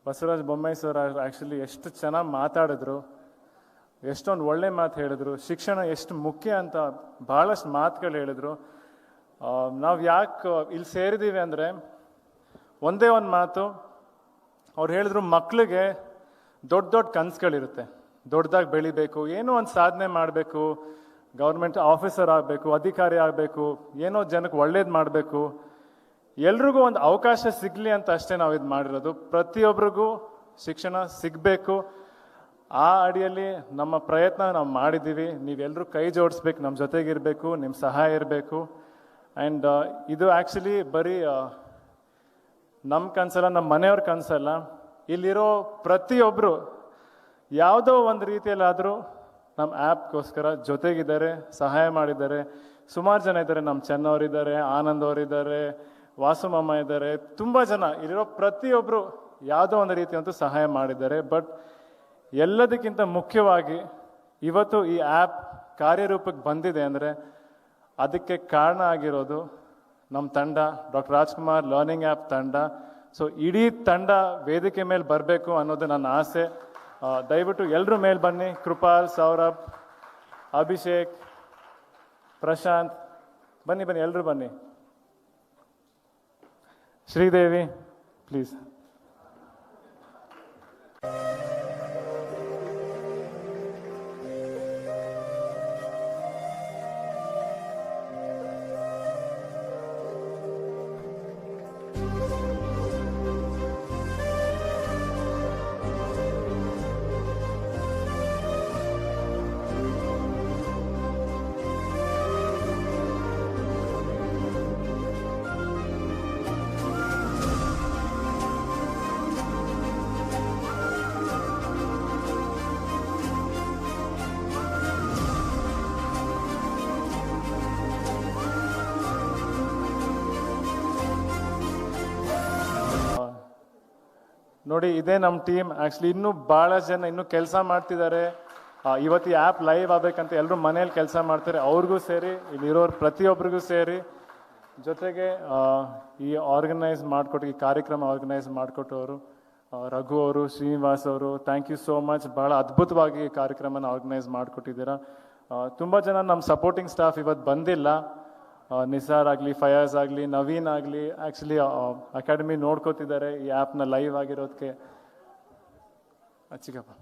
ಬಸವರಾಜ ಬೊಮ್ಮಾಯಿ ಸರ್ ಆ್ಯಕ್ಚುಲಿ ಎಷ್ಟು ಚೆನ್ನಾಗಿ ಮಾತಾಡಿದ್ರು, ಎಷ್ಟೊಂದು ಒಳ್ಳೆ ಮಾತು ಹೇಳಿದ್ರು, ಶಿಕ್ಷಣ ಎಷ್ಟು ಮುಖ್ಯ ಅಂತ ಭಾಳಷ್ಟು ಮಾತುಗಳು ಹೇಳಿದ್ರು. ನಾವು ಯಾಕೆ ಇಲ್ಲಿ ಸೇರಿದ್ದೀವಿ ಅಂದರೆ ಒಂದೇ ಒಂದು ಮಾತು ಅವ್ರು ಹೇಳಿದ್ರು, ಮಕ್ಕಳಿಗೆ ದೊಡ್ಡ ದೊಡ್ಡ ಕನಸುಗಳಿರುತ್ತೆ, ದೊಡ್ಡದಾಗಿ ಬೆಳಿಬೇಕು, ಏನೋ ಒಂದು ಸಾಧನೆ ಮಾಡಬೇಕು, ಗೌರ್ಮೆಂಟ್ ಆಫೀಸರ್ ಆಗಬೇಕು, ಅಧಿಕಾರಿ ಆಗಬೇಕು, ಏನೋ ಜನಕ್ಕೆ ಒಳ್ಳೇದು ಮಾಡಬೇಕು, ಎಲ್ರಿಗೂ ಒಂದು ಅವಕಾಶ ಸಿಗಲಿ ಅಂತ ಅಷ್ಟೇ ನಾವು ಇದು ಮಾಡಿರೋದು. ಪ್ರತಿಯೊಬ್ಬರಿಗೂ ಶಿಕ್ಷಣ ಸಿಗಬೇಕು, ಆ ಅಡಿಯಲ್ಲಿ ನಮ್ಮ ಪ್ರಯತ್ನ ನಾವು ಮಾಡಿದ್ದೀವಿ. ನೀವೆಲ್ಲರೂ ಕೈ ಜೋಡಿಸ್ಬೇಕು, ನಮ್ಮ ಜೊತೆಗಿರಬೇಕು, ನಿಮ್ಮ ಸಹಾಯ ಇರಬೇಕು. ಆ್ಯಂಡ್ ಇದು ಆ್ಯಕ್ಚುಲಿ ಬರೀ ನಮ್ಮ ಕನಸಲ್ಲ, ನಮ್ಮ ಮನೆಯವ್ರ ಕನಸಲ್ಲ. ಇಲ್ಲಿರೋ ಪ್ರತಿಯೊಬ್ಬರು ಯಾವುದೋ ಒಂದು ರೀತಿಯಲ್ಲಾದರೂ ನಮ್ಮ ಆ್ಯಪ್ಗೋಸ್ಕರ ಜೊತೆಗಿದ್ದಾರೆ, ಸಹಾಯ ಮಾಡಿದ್ದಾರೆ. ಸುಮಾರು ಜನ ಇದ್ದಾರೆ, ನಮ್ಮ ಚೆನ್ನವರಿದ್ದಾರೆ, ಆನಂದ್ ಅವರಿದ್ದಾರೆ, ವಾಸುಮಮ್ಮ ಇದ್ದಾರೆ, ತುಂಬ ಜನ ಇಲ್ಲಿರೋ ಪ್ರತಿಯೊಬ್ಬರು ಯಾವುದೋ ಒಂದು ರೀತಿಯಂತೂ ಸಹಾಯ ಮಾಡಿದ್ದಾರೆ. ಬಟ್ ಎಲ್ಲದಕ್ಕಿಂತ ಮುಖ್ಯವಾಗಿ ಇವತ್ತು ಈ ಆ್ಯಪ್ ಕಾರ್ಯರೂಪಕ್ಕೆ ಬಂದಿದೆ ಅಂದರೆ ಅದಕ್ಕೆ ಕಾರಣ ಆಗಿರೋದು ನಮ್ಮ ತಂಡ, ಡಾಕ್ಟರ್ ರಾಜ್ಕುಮಾರ್ ಲರ್ನಿಂಗ್ ಆ್ಯಪ್ ತಂಡ. ಸೊ ಇಡೀ ತಂಡ ವೇದಿಕೆ ಮೇಲೆ ಬರಬೇಕು ಅನ್ನೋದು ನನ್ನ ಆಸೆ. ದಯವಿಟ್ಟು ಎಲ್ಲರೂ ಮೇಲೆ ಬನ್ನಿ. ಕೃಪಾಲ್, ಸೌರಭ್, ಅಭಿಷೇಕ್, ಪ್ರಶಾಂತ್, ಬನ್ನಿ ಬನ್ನಿ, ಎಲ್ಲರೂ ಬನ್ನಿ. ಶ್ರೀದೇವಿ ಪ್ಲೀಸ್. ನೋಡಿ, ಇದೇ ನಮ್ಮ ಟೀಮ್. ಆ್ಯಕ್ಚುಲಿ ಇನ್ನೂ ಭಾಳ ಜನ ಇನ್ನೂ ಕೆಲಸ ಮಾಡ್ತಿದ್ದಾರೆ. ಇವತ್ತು ಈ ಆ್ಯಪ್ ಲೈವ್ ಆಗಬೇಕಂತ ಎಲ್ಲರೂ ಮನೇಲಿ ಕೆಲಸ ಮಾಡ್ತಾರೆ. ಅವ್ರಿಗೂ ಸೇರಿ, ಇಲ್ಲಿರೋರು ಪ್ರತಿಯೊಬ್ಬರಿಗೂ ಸೇರಿ, ಜೊತೆಗೆ ಈ ಆರ್ಗನೈಸ್ ಮಾಡಿಕೊಟ್ಟು, ಈ ಕಾರ್ಯಕ್ರಮ ಆರ್ಗನೈಸ್ ಮಾಡಿಕೊಟ್ಟವರು ರಘು ಅವರು, ಶ್ರೀನಿವಾಸ್ ಅವರು, ಥ್ಯಾಂಕ್ ಯು ಸೋ ಮಚ್. ಭಾಳ ಅದ್ಭುತವಾಗಿ ಈ ಕಾರ್ಯಕ್ರಮನ ಆರ್ಗನೈಸ್ ಮಾಡಿಕೊಟ್ಟಿದ್ದೀರಾ. ತುಂಬ ಜನ ನಮ್ಮ ಸಪೋರ್ಟಿಂಗ್ ಸ್ಟಾಫ್ ಇವತ್ತು ಬಂದಿಲ್ಲ. ನಿಸಾರ್ ಆಗಲಿ, ಫಯಾಜ್ ಆಗಲಿ, ನವೀನ್ ಆಗಲಿ, ಆ್ಯಕ್ಚುಲಿ ಅಕಾಡೆಮಿ ನೋಡ್ಕೋತಿದ್ದಾರೆ ಈ ಆ್ಯಪ್ನ ಲೈವ್ ಆಗಿರೋದಕ್ಕೆ. ಚಿಕ್ಕಪ್ಪ,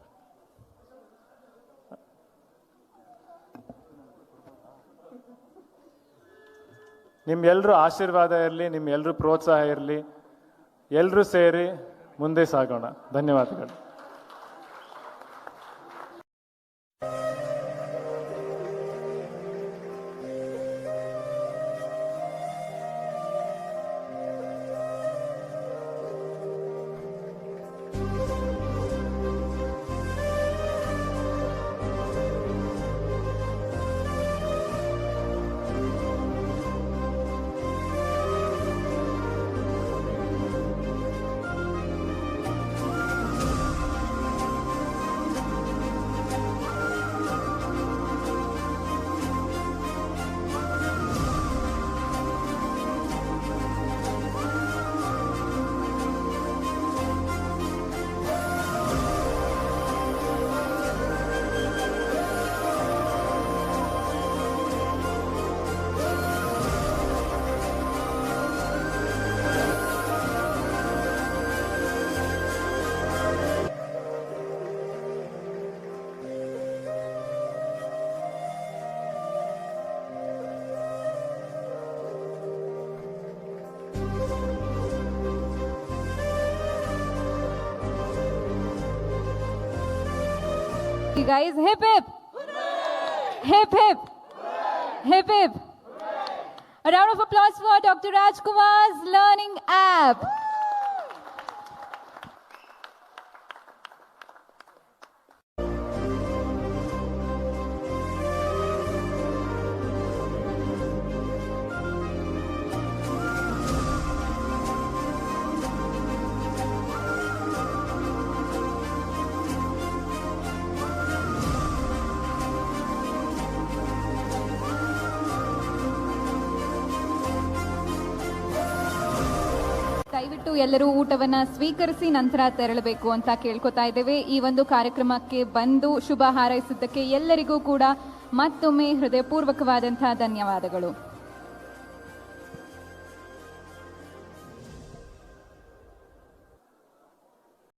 ನಿಮ್ಮೆಲ್ಲರೂ ಆಶೀರ್ವಾದ ಇರಲಿ, ನಿಮ್ಮೆಲ್ಲರೂ ಪ್ರೋತ್ಸಾಹ ಇರಲಿ. ಎಲ್ಲರೂ ಸೇರಿ ಮುಂದೆ ಸಾಗೋಣ. ಧನ್ಯವಾದಗಳು. Guys, hip hip, hip hip, hip hip. A round of applause for Dr. Rajkumar's Learning App. ದಯವಿಟ್ಟು ಎಲ್ಲರೂ ಊಟವನ್ನು ಸ್ವೀಕರಿಸಿ ನಂತರ ತೆರಳಬೇಕು ಅಂತ ಕೇಳ್ಕೊತಾ ಇದ್ದೇವೆ. ಈ ಒಂದು ಕಾರ್ಯಕ್ರಮಕ್ಕೆ ಬಂದು ಶುಭ ಹಾರೈಸಿದ್ದಕ್ಕೆ ಎಲ್ಲರಿಗೂ ಕೂಡ ಮತ್ತೊಮ್ಮೆ ಹೃದಯಪೂರ್ವಕವಾದಂತಹ ಧನ್ಯವಾದಗಳು.